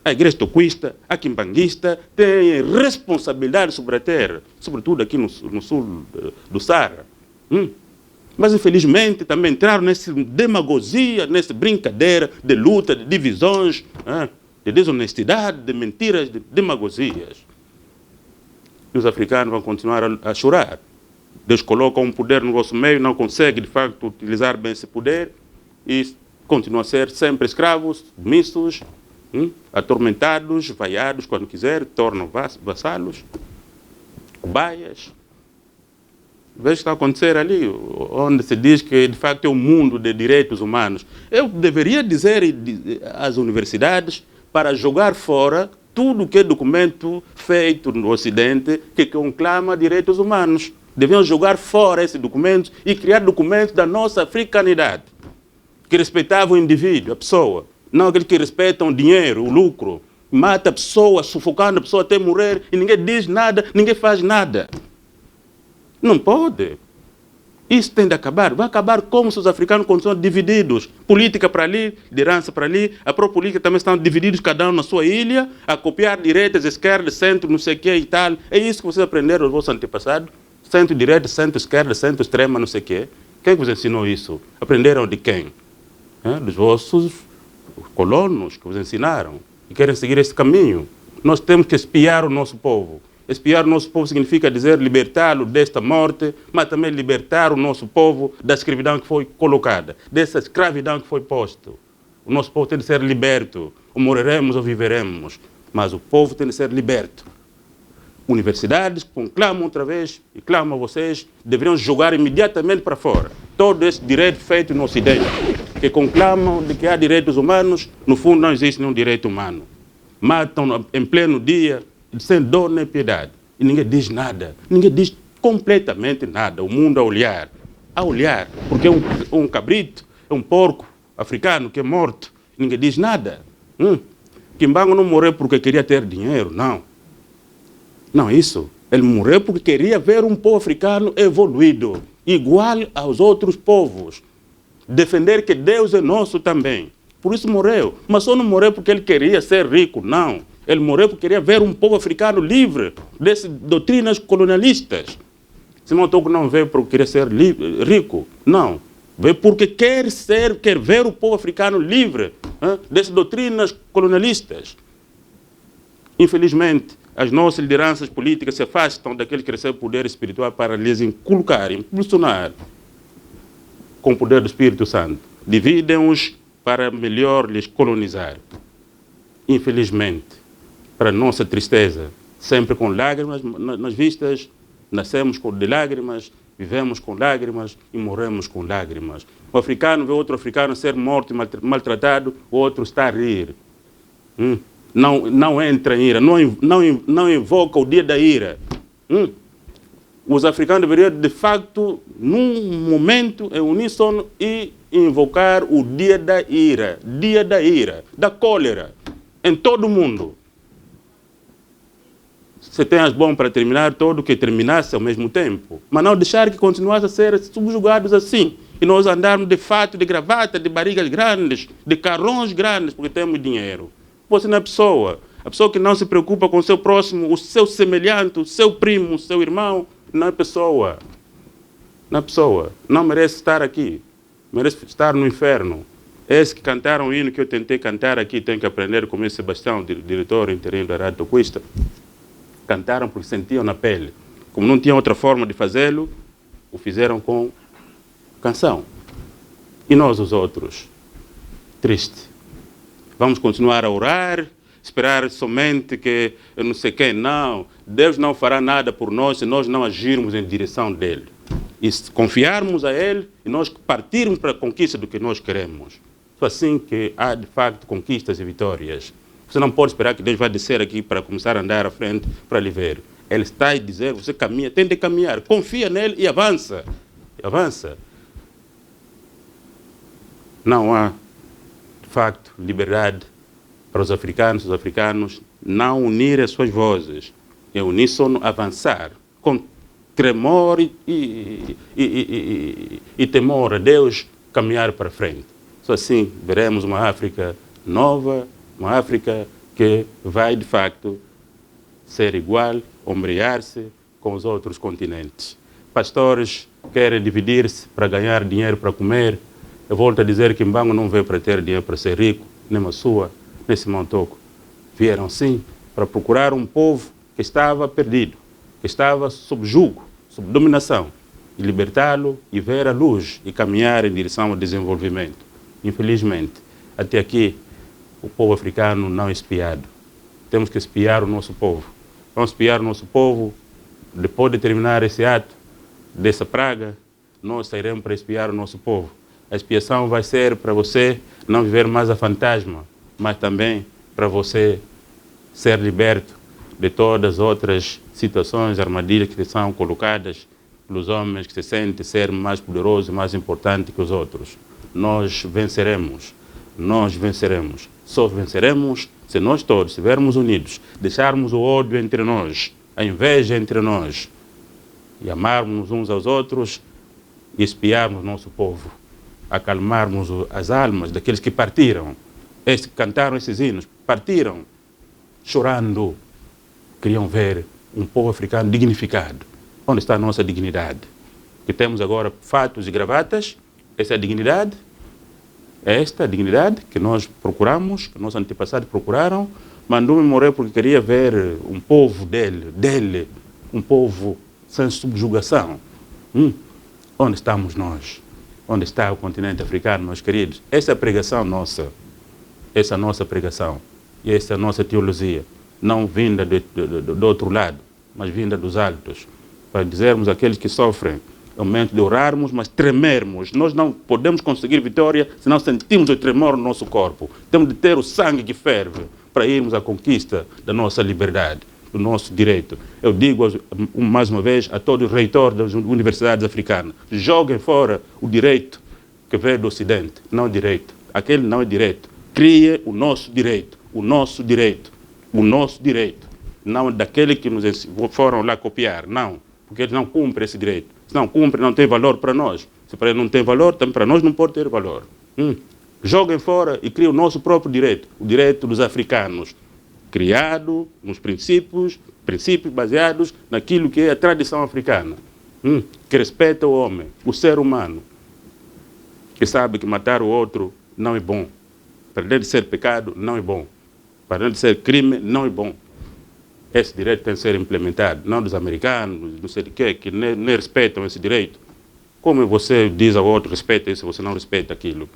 A igreja tocuísta, a quimbanguista, tem responsabilidade sobre a terra, sobretudo aqui no sul do Saara. Mas, infelizmente, também entraram nessa demagogia, nessa brincadeira de luta, de divisões, de desonestidade, de mentiras, de demagogias. E os africanos vão continuar a chorar. Deus coloca um poder no vosso meio, não consegue, de facto, utilizar bem esse poder e continuam a ser sempre escravos, submissos, atormentados, vaiados quando quiser, tornam vassalos, cobaias. Veja o que está a acontecer ali, onde se diz que, de facto, é um mundo de direitos humanos. Eu deveria dizer às universidades para jogar fora tudo que é documento feito no Ocidente que conclama direitos humanos. Deviam jogar fora esses documentos e criar documentos da nossa africanidade, que respeitavam o indivíduo, a pessoa. Não aqueles que respeitam o dinheiro, o lucro. Mata a pessoa, sufocando a pessoa até morrer e ninguém diz nada, ninguém faz nada. Não pode. Isso tem de acabar. Vai acabar como se os africanos continuam divididos. Política para ali, liderança para ali. A própria política também estão divididos, cada um na sua ilha, a copiar direitas, esquerdas, centro, não sei o que e tal. É isso que vocês aprenderam dos vossos antepassados? Centro-direita, centro-esquerda, centro-extrema, não sei o quê. Quem vos ensinou isso? Aprenderam de quem? Dos vossos colonos que vos ensinaram. E querem seguir esse caminho. Nós temos que espiar o nosso povo. Espiar o nosso povo significa dizer libertá-lo desta morte, mas também libertar o nosso povo da escravidão que foi colocada, dessa escravidão que foi posta. O nosso povo tem de ser liberto. Ou morreremos ou viveremos, mas o povo tem de ser liberto. universidades conclamam outra vez e clamam a vocês, deveriam jogar imediatamente para fora todo esse direito feito no Ocidente, que conclamam de que há direitos humanos, no fundo não existe nenhum direito humano. Matam em pleno dia, sem dor nem piedade. E ninguém diz nada, ninguém diz completamente nada. O mundo a olhar, porque é um cabrito, é um porco africano que é morto, ninguém diz nada. Kimbangu não morreu porque queria ter dinheiro, não. Não, isso. Ele morreu porque queria ver um povo africano evoluído, igual aos outros povos. Defender que Deus é nosso também. Por isso morreu. Mas só não morreu porque ele queria ser rico, não. Ele morreu porque queria ver um povo africano livre dessas doutrinas colonialistas. Simão Toco não veio porque queria ser rico, não. Veio porque quer ver o povo africano livre dessas doutrinas colonialistas. Infelizmente, as nossas lideranças políticas se afastam daquele que recebe poder espiritual para lhes inculcar, impulsionar com o poder do Espírito Santo. Dividem-os para melhor lhes colonizar. Infelizmente, para nossa tristeza, sempre com lágrimas nas vistas, nascemos de lágrimas, vivemos com lágrimas e morremos com lágrimas. O africano vê outro africano ser morto e maltratado, o outro está a rir. Não entra em ira, não invoca o dia da ira. Os africanos deveriam, de facto, num momento, em uníssono, e invocar o dia da ira, da cólera, em todo o mundo. Se tem as bombas para terminar, todo que terminasse ao mesmo tempo. Mas não deixar que continuasse a ser subjugados assim. E nós andarmos de fato, de gravata, de barrigas grandes, de carrões grandes, porque temos dinheiro. Você não é pessoa. A pessoa que não se preocupa com o seu próximo, o seu semelhante, o seu primo, o seu irmão, não é pessoa. Não é pessoa. Não merece estar aqui. Merece estar no inferno. Esses que cantaram o hino que eu tentei cantar aqui, tenho que aprender com o Sebastião, diretor interino da Rádio Toquista. Cantaram porque sentiam na pele. Como não tinham outra forma de fazê-lo, o fizeram com canção. E nós, os outros? Triste. Vamos continuar a orar, esperar somente que eu não sei quem. Não. Deus não fará nada por nós se nós não agirmos em direção dele. E se confiarmos a ele e nós partirmos para a conquista do que nós queremos. Só assim que há, de facto, conquistas e vitórias. Você não pode esperar que Deus vai descer aqui para começar a andar à frente para lhe ver. Ele está a dizer, você caminha, tente caminhar, confia nele e avança. Avança. Não há, de facto, liberdade para os africanos não unir as suas vozes. Em uníssono avançar, com tremor e temor a Deus, caminhar para frente. Só assim veremos uma África nova, uma África que vai, de facto, ser igual, ombrear-se com os outros continentes. Pastores querem dividir-se para ganhar dinheiro para comer. Eu volto a dizer que Mbangu não veio para ter dinheiro para ser rico, nem Massua, nem Simão Toco. Vieram, sim, para procurar um povo que estava perdido, que estava sob jugo, sob dominação, e libertá-lo e ver a luz e caminhar em direção ao desenvolvimento. Infelizmente, até aqui, o povo africano não é espiado. Temos que espiar o nosso povo. Vamos espiar o nosso povo. Depois de terminar esse ato, dessa praga, nós sairemos para espiar o nosso povo. A expiação vai ser para você não viver mais a fantasma, mas também para você ser liberto de todas as outras situações, armadilhas que são colocadas pelos homens que se sentem ser mais poderosos e mais importantes que os outros. Nós venceremos. Nós venceremos. Só venceremos se nós todos estivermos unidos, deixarmos o ódio entre nós, a inveja entre nós, e amarmos uns aos outros e espiarmos nosso povo, acalmarmos as almas daqueles que partiram, esses que cantaram esses hinos, partiram chorando, queriam ver um povo africano dignificado. Onde está a nossa dignidade? Que temos agora fatos e gravatas, essa é a dignidade? É esta a dignidade que nós procuramos, que nossos antepassados procuraram. Mandou-me morrer porque queria ver um povo dele, um povo sem subjugação. Onde estamos nós? Onde está o continente africano, meus queridos? Essa é a pregação nossa. Essa é a nossa pregação. E essa é a nossa teologia. Não vinda do outro lado. mas vinda dos altos, para dizermos àqueles que sofrem, é o momento de orarmos, mas tremermos. Nós não podemos conseguir vitória se não sentimos o tremor no nosso corpo. Temos de ter o sangue que ferve para irmos à conquista da nossa liberdade, do nosso direito. Eu digo mais uma vez a todo o reitor das universidades africanas, joguem fora o direito que veio do Ocidente, não direito. Aquele não é direito. Crie o nosso direito, o nosso direito, o nosso direito. Não daquele que nos foram lá copiar, não. Porque eles não cumprem esse direito. Se não cumpre, não tem valor para nós. Se para ele não tem valor, também para nós não pode ter valor. Joguem fora e criem o nosso próprio direito, o direito dos africanos, criado nos princípios baseados naquilo que é a tradição africana, que respeita o homem, o ser humano, que sabe que matar o outro não é bom. Para além de ser pecado, não é bom. Para além de ser crime, não é bom. Esse direito tem que ser implementado, não dos americanos, não sei de quê, que nem respeitam esse direito. Como você diz ao outro, respeita isso, você não respeita aquilo?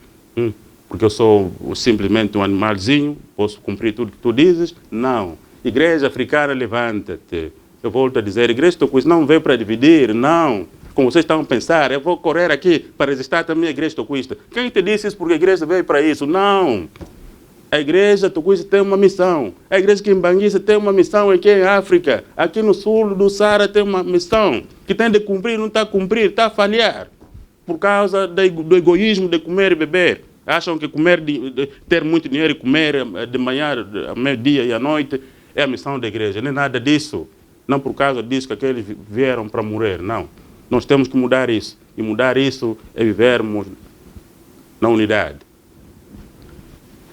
Porque eu sou simplesmente um animalzinho, posso cumprir tudo que tu dizes? Não. Igreja africana, levanta-te. Eu volto a dizer, igreja tocuista não veio para dividir, não. Como vocês estão a pensar, eu vou correr aqui para resistir também a igreja tocuista. Quem te disse isso porque a igreja veio para isso? Não. A igreja tocuista tem uma missão. A igreja quimbanguista tem uma missão aqui em África. Aqui no sul do Saara tem uma missão que tem de cumprir, não está a cumprir, está a falhar. Por causa do egoísmo de comer e beber. Acham que ter muito dinheiro e comer de manhã, ao meio-dia e à noite é a missão da igreja. Nem nada disso. Não por causa disso que aqueles vieram para morrer, não. Nós temos que mudar isso. E mudar isso é vivermos na unidade,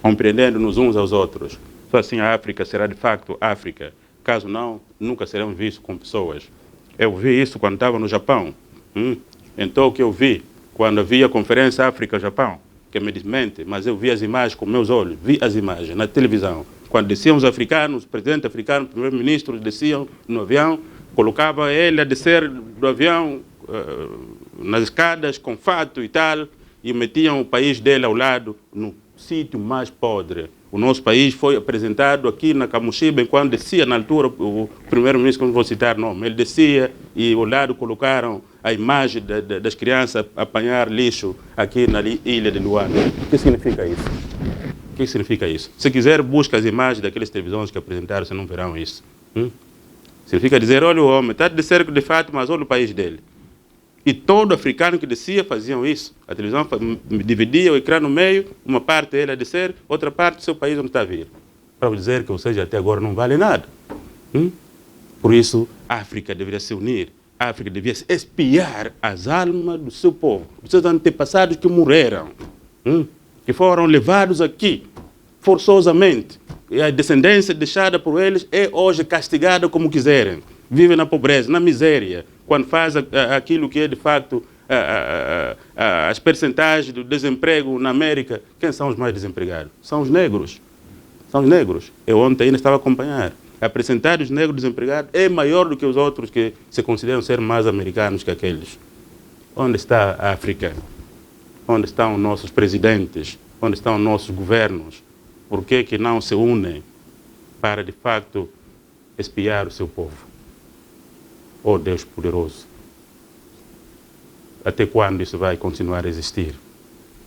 compreendendo-nos uns aos outros. Só assim a África será de facto África. Caso não, nunca seremos vistos como pessoas. Eu vi isso quando estava no Japão. Então o que eu vi quando havia a Conferência África-Japão, que me desmente, mas eu vi as imagens com meus olhos, vi as imagens na televisão. Quando desciam os africanos, o presidente africano, o primeiro-ministro desciam no avião, colocava ele a descer do avião nas escadas com fato e tal, e metiam o país dele ao lado, no sítio mais podre. O nosso país foi apresentado aqui na Camuxiba, enquanto descia, na altura, o primeiro-ministro, que não vou citar o nome, ele descia e ao lado colocaram a imagem das crianças apanhar lixo aqui na ilha de Luanda. O que significa isso? O que significa isso? Se quiser, busca as imagens daquelas televisões que apresentaram, vocês não verão isso. Significa dizer, olha o homem, está a dizer que de fato, mas olha o país dele. E todo africano que descia faziam isso. A televisão dividia o ecrã no meio, uma parte ele a descer, outra parte do seu país onde está a vir. Para dizer que vocês até agora não valem nada. Por isso, a África deveria se unir. A África devia espiar as almas do seu povo, dos seus antepassados que morreram, que foram levados aqui forçosamente. E a descendência deixada por eles é hoje castigada como quiserem. Vivem na pobreza, na miséria. Quando faz aquilo que é de facto as percentagens do desemprego na América, quem são os mais desempregados? São os negros. São os negros. Eu ontem ainda estava a acompanhar. A percentagem dos negros desempregados é maior do que os outros que se consideram ser mais americanos que aqueles. Onde está a África? Onde estão nossos presidentes? Onde estão nossos governos? Por que não se unem para, de facto, espiar o seu povo? Oh Deus poderoso, até quando isso vai continuar a existir?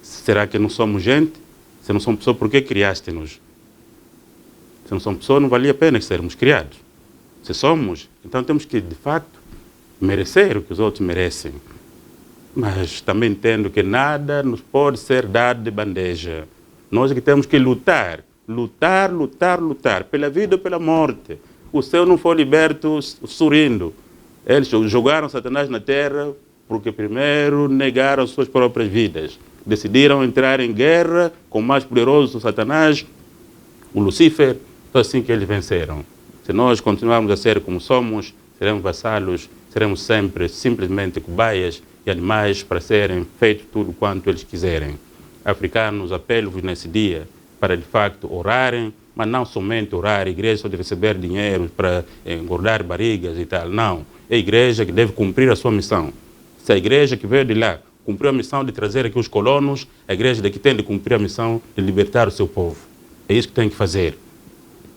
Será que não somos gente? Se não somos pessoas, por que criaste-nos? Se não somos pessoas, não valia a pena sermos criados. Se somos, então temos que, de facto, merecer o que os outros merecem. Mas também entendo que nada nos pode ser dado de bandeja. Nós é que temos que lutar, lutar, lutar, lutar, pela vida ou pela morte. O céu não foi liberto sorrindo. Eles jogaram Satanás na terra porque primeiro negaram suas próprias vidas. Decidiram entrar em guerra com o mais poderoso do Satanás, o Lucifer. Foi assim que eles venceram. Se nós continuarmos a ser como somos, seremos vassalos, seremos sempre simplesmente cobaias e animais para serem feitos tudo quanto eles quiserem. Africanos, apelo-vos nesse dia para de facto orarem, mas não somente orar, a igreja só de receber dinheiro para engordar barrigas e tal, não. É a igreja que deve cumprir a sua missão. Se a igreja que veio de lá cumpriu a missão de trazer aqui os colonos, a igreja daqui tem de cumprir a missão de libertar o seu povo. É isso que tem que fazer.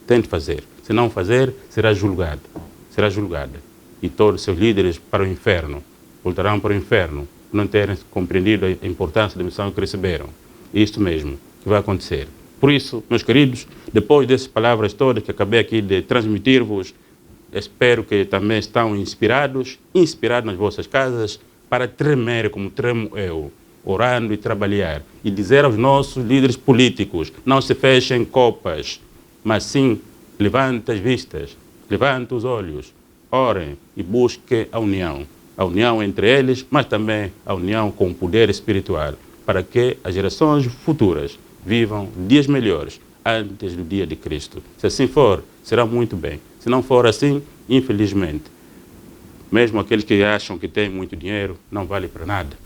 Tem de fazer. Se não fazer, será julgado. será julgada. E todos os seus líderes para o inferno, voltarão para o inferno, não terem compreendido a importância da missão que receberam. Isto mesmo que vai acontecer. Por isso, meus queridos, depois dessas palavras todas que acabei aqui de transmitir-vos, espero que também estão inspirados nas vossas casas, para tremer como tremo eu, orando e trabalhar, e dizer aos nossos líderes políticos, não se fechem copas, mas sim levantem as vistas, levantem os olhos, orem e busquem a união entre eles, mas também a união com o poder espiritual, para que as gerações futuras vivam dias melhores antes do dia de Cristo. Se assim for, será muito bem. Se não for assim, infelizmente, mesmo aqueles que acham que têm muito dinheiro, não vale para nada.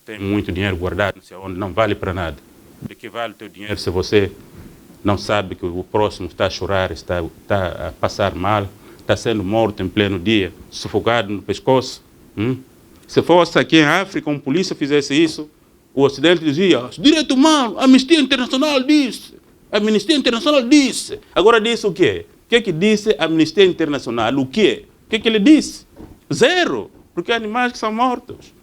Tem muito dinheiro guardado, não sei onde, não vale para nada. De que vale o teu dinheiro se você não sabe que o próximo está a chorar, está a passar mal, está sendo morto em pleno dia, sufocado no pescoço? Se fosse aqui em África, uma polícia fizesse isso, o Ocidente dizia, direito humano, a Amnistia Internacional disse, a Amnistia Internacional disse. Agora disse o quê? O que é que disse a Amnistia Internacional? O quê? O que é que ele disse? Zero, porque há animais que são mortos.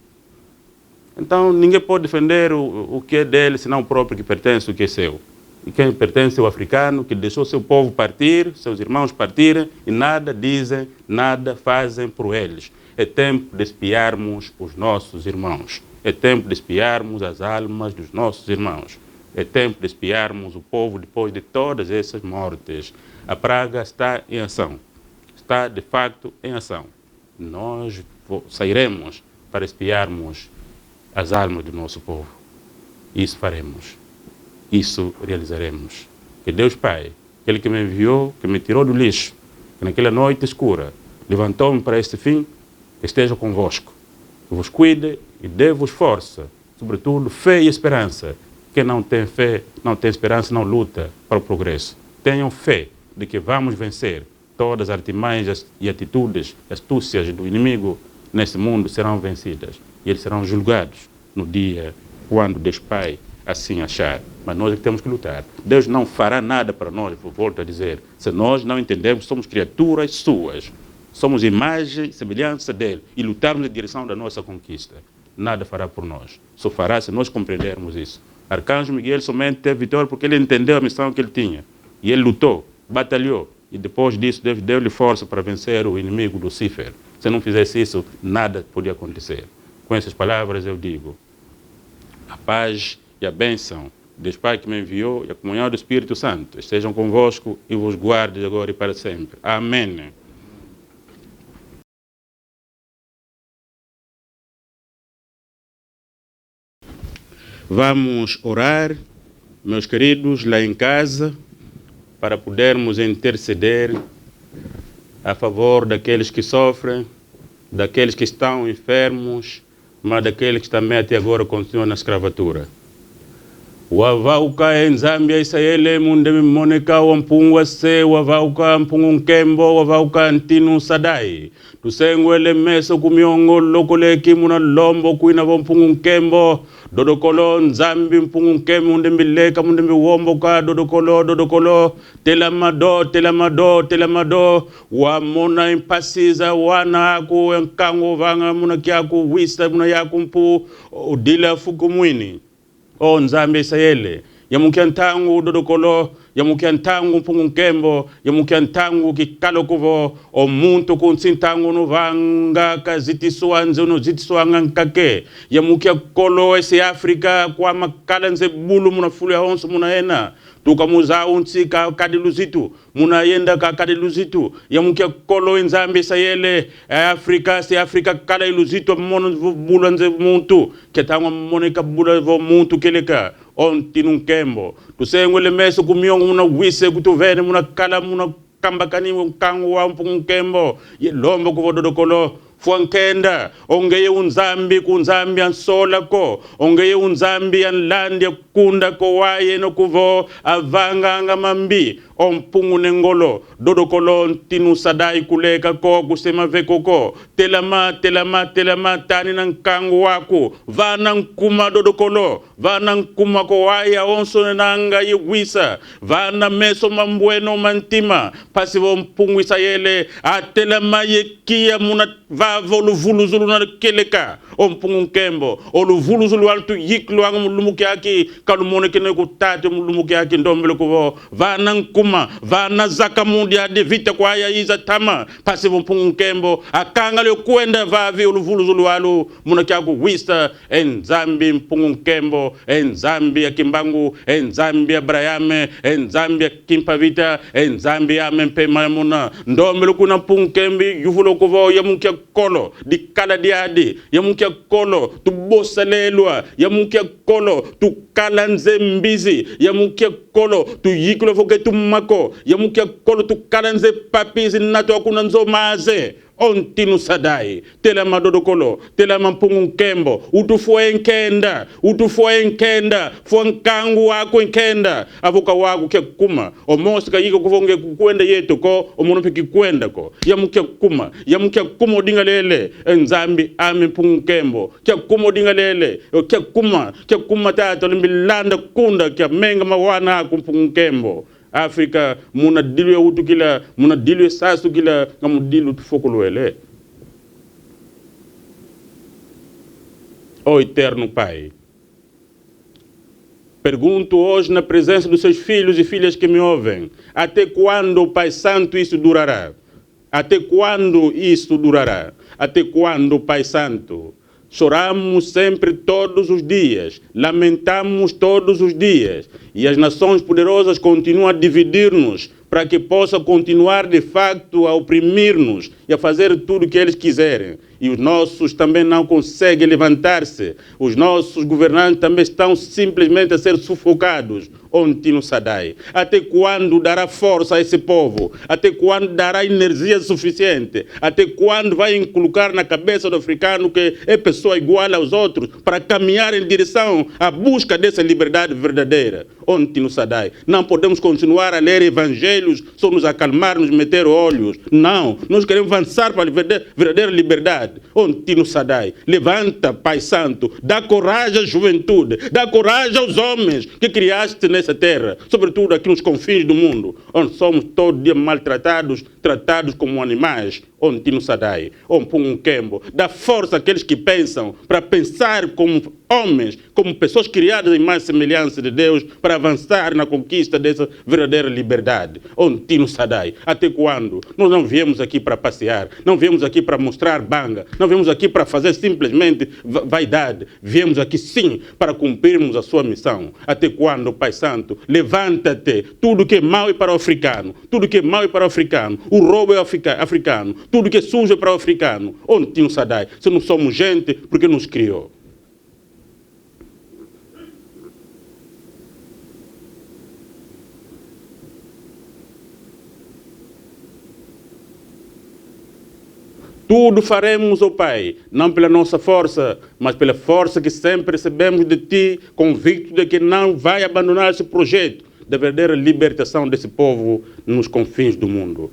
Então, ninguém pode defender o que é dele, senão o próprio que pertence, o que é seu. E quem pertence ao africano, que deixou seu povo partir, seus irmãos partirem, e nada dizem, nada fazem por eles. É tempo de espiarmos os nossos irmãos. É tempo de espiarmos as almas dos nossos irmãos. É tempo de espiarmos o povo depois de todas essas mortes. A praga está em ação. Está, de facto, em ação. Nós sairemos para espiarmos as almas do nosso povo. Isso faremos. Isso realizaremos. Que Deus Pai, aquele que me enviou, que me tirou do lixo, que naquela noite escura levantou-me para este fim, que esteja convosco, que vos cuide e dê-vos força, sobretudo fé e esperança. Quem não tem fé, não tem esperança, não luta para o progresso. Tenham fé de que vamos vencer. Todas as artimanhas e atitudes, astúcias do inimigo nesse mundo serão vencidas. E eles serão julgados no dia quando Deus Pai assim achar. Mas nós é que temos que lutar. Deus não fará nada para nós, volto a dizer, se nós não entendermos, somos criaturas suas. Somos imagem e semelhança dele e lutarmos em direção da nossa conquista. Nada fará por nós. Só fará se nós compreendermos isso. Arcanjo Miguel somente teve vitória porque ele entendeu a missão que ele tinha. E ele lutou, batalhou. E depois disso, Deus deu-lhe força para vencer o inimigo Lucifer. Se não fizesse isso, nada podia acontecer. Com essas palavras eu digo, a paz e a bênção de Deus Pai que me enviou e a comunhão do Espírito Santo estejam convosco e vos guarde agora e para sempre. Amém. Vamos orar, meus queridos, lá em casa, para podermos interceder a favor daqueles que sofrem, daqueles que estão enfermos, mas daqueles que também até agora continuam na escravatura. Wavauka enzambia Israele mundemi moneka wampungwa se wavauka mpungu nkembo wavauka ntinu sadai tusengwele meso kumiongo lokoleki muna lombo kuina mpungu nkembo dodokolo nzambi mpungu nkembo mundembileka mundembi womboka dodokolo telamado wamona impasiza wana aku enkango vanga muna kiaku wista muna yaku mpu udila fukumwini o nzambe Israele yamukia ntangu dodokolo yamukia ntangu mpungu nkembo yamukia ntangu kikalo kuvo o muntu kunsintangu nuvanga kazitiswa nzono zitiswa ngankake yamukia kolo ese Afrika kwa makala nze bulu munafulu ya honso munaena tukamuza unsi ka kadiluzitu munayenda ka kadiluzitu yamukia kolo nzambe Israele Afrika se Afrika kala iluzitu mono bulu nze muntu ketangwa moneka bulu vo muntu keleka onti nunkembo tusengwele meso kumiongo muna wise kutuvene muna kala muna kambakani kangu wa mpungu nkembo ye lombo kuvododokolo fuankenda onge unzambi kunzambi ansola ko onge unzambi anlandia kunda ko waye no kuvo avanga ngamambi ompungu nengolo dodo kolon tinu sadai kuleka ko kusema veko ko telama tani nan kangu wako vana kuma dodo kolo vana kuma ko waya onso nanga yewisa vana meso mambueno mantima pasivo mpungu isayele atelama yekia muna vavo luvuluzulu na keleka ompungu nkembo oluvuluzulu altu yiklu ang mulumuki aki kalumone kene kutate mulumuki aki ndombele kuvo vana nkuma vana zaka mundi ade vita kwa ya iza tama pasivo mpungu nkembo akanga leo kuenda vavi oluvuluzulu alu munaki aku wista enzambi mpungu nkembo enzambi ya kimbangu enzambi ya brayame enzambi ya kimpavita enzambi ya mempema muna ndombele kuna mpungu nkembi yuvulo kuvo ya munkia kolo di kala diadi ya munkia kolo tu bosalelwa ya munkia kolo tu kalanze mbizi ya munkia kolo tu yiklo foke tu mako ya munkia kolo tu kalanze papizi nato akuna nzo maze ontinu sadai tela madodo kolo tela mampungu nkembo utufue nkenda fuankangu wako nkenda avuka wako kia kuma omosika yiko kuvonge kukwenda yetu ko omonopiki kwenda ko ya mukia kuma odinga lele nzambi ame mpungu nkembo kia kuma odinga lele kia kuma tata limbilanda kunda kia menga mawana kumpungu nkembo Afrika muna dilu ya utu kila muna dilu ya sasu kila ngamu dilu tufokuluele. Ó eterno Pai, pergunto hoje na presença dos seus filhos e filhas que me ouvem, até quando, Pai Santo, isso durará? Até quando isso durará? Até quando, Pai Santo? Choramos sempre todos os dias, lamentamos todos os dias, e as nações poderosas continuam a dividir-nos para que possam continuar de facto a oprimir-nos e a fazer tudo o que eles quiserem. E os nossos também não conseguem levantar-se. Os nossos governantes também estão simplesmente a ser sufocados. Ontino Sadai. Até quando dará força a esse povo? Até quando dará energia suficiente? Até quando vai colocar na cabeça do africano que é pessoa igual aos outros para caminhar em direção à busca dessa liberdade verdadeira? Ontino Sadai. Não podemos continuar a ler evangelhos só nos acalmar, nos meter olhos. Não. Nós queremos avançar para a verdadeira liberdade. Ontino Sadai. Levanta, Pai Santo. Dá coragem à juventude. Dá coragem aos homens que criaste nessa terra, sobretudo aqui nos confins do mundo, onde somos todo dia maltratados, tratados como animais. Ontino Sadai, Ompungu Nkembo, dá força àqueles que pensam para pensar como homens, como pessoas criadas em mais semelhança de Deus, para avançar na conquista dessa verdadeira liberdade. Ontino Sadai, até quando? Nós não viemos aqui para passear, não viemos aqui para mostrar banga, não viemos aqui para fazer simplesmente vaidade, viemos aqui sim para cumprirmos a sua missão. Até quando, Pai Santo? Levanta-te, tudo que é mau é para o africano, tudo que é mau é para o africano, o roubo é africano, tudo que é sujo é para o africano. Ontino Sadai, se não somos gente, porque nos criou? Tudo faremos, ó Pai, não pela nossa força, mas pela força que sempre recebemos de Ti, convicto de que não vai abandonar esse projeto da verdadeira libertação desse povo nos confins do mundo.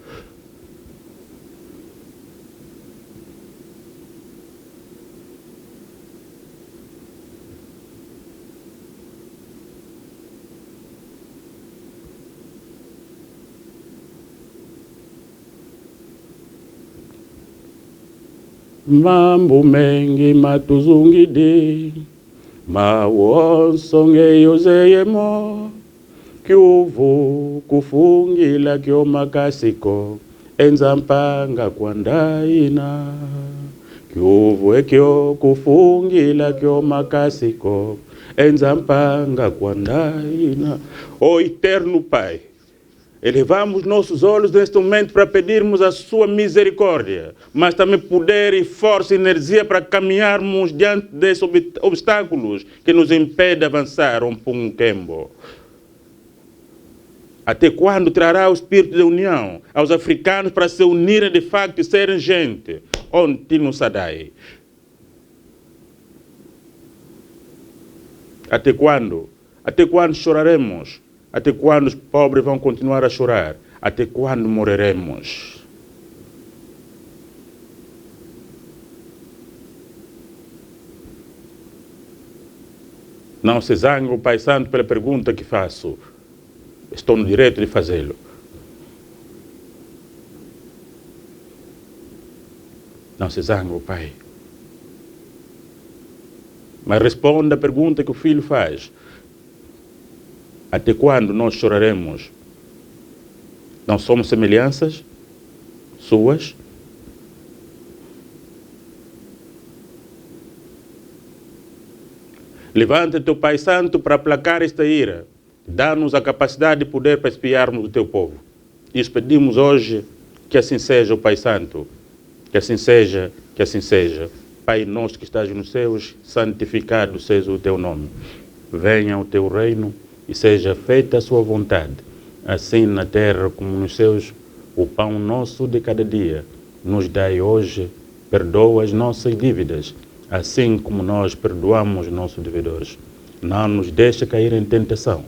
Mambo mengi matuzungide, mawonsonge yozeyemo, kyuvu kufungila kyo makasiko, enzampanga kwandaina. Kyuvu ekyo kufungila kyo makasiko, enzampanga kwandaina. Ó eterno Pai, elevamos nossos olhos neste momento para pedirmos a sua misericórdia, mas também poder e força e energia para caminharmos diante desses obstáculos que nos impedem de avançar. Ompungu Nkembo. Até quando trará o espírito de união aos africanos para se unirem de facto e serem gente? onde não sadai. Até quando? Até quando choraremos? Até quando os pobres vão continuar a chorar? Até quando morreremos? Não se zangue, Pai Santo, pela pergunta que faço. Estou no direito de fazê-lo. Não se zangue, Pai. Mas responda a pergunta que o filho faz. Até quando nós choraremos? Não somos semelhanças suas? Levanta teu Pai Santo para aplacar esta ira. Dá-nos a capacidade de poder para espiarmos o teu povo. Isso pedimos hoje, que assim seja, o Pai Santo. Que assim seja, que assim seja. Pai nosso que estás nos céus, santificado seja o teu nome. Venha o teu reino e seja feita a sua vontade, assim na terra como nos céus. O pão nosso de cada dia nos dai hoje, perdoa as nossas dívidas, assim como nós perdoamos nossos devedores. Não nos deixa cair em tentação,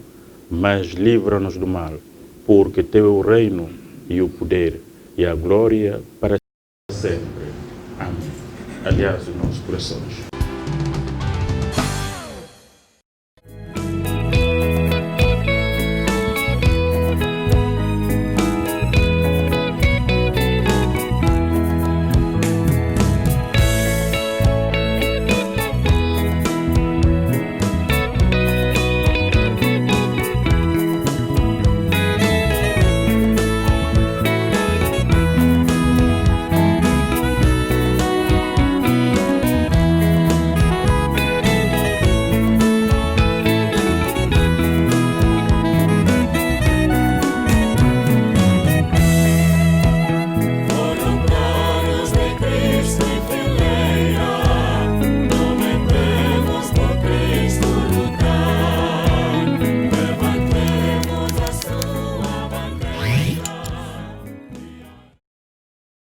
mas livra-nos do mal, porque teu é o reino e o poder e a glória para sempre. Amém. Aliás, os nossos corações.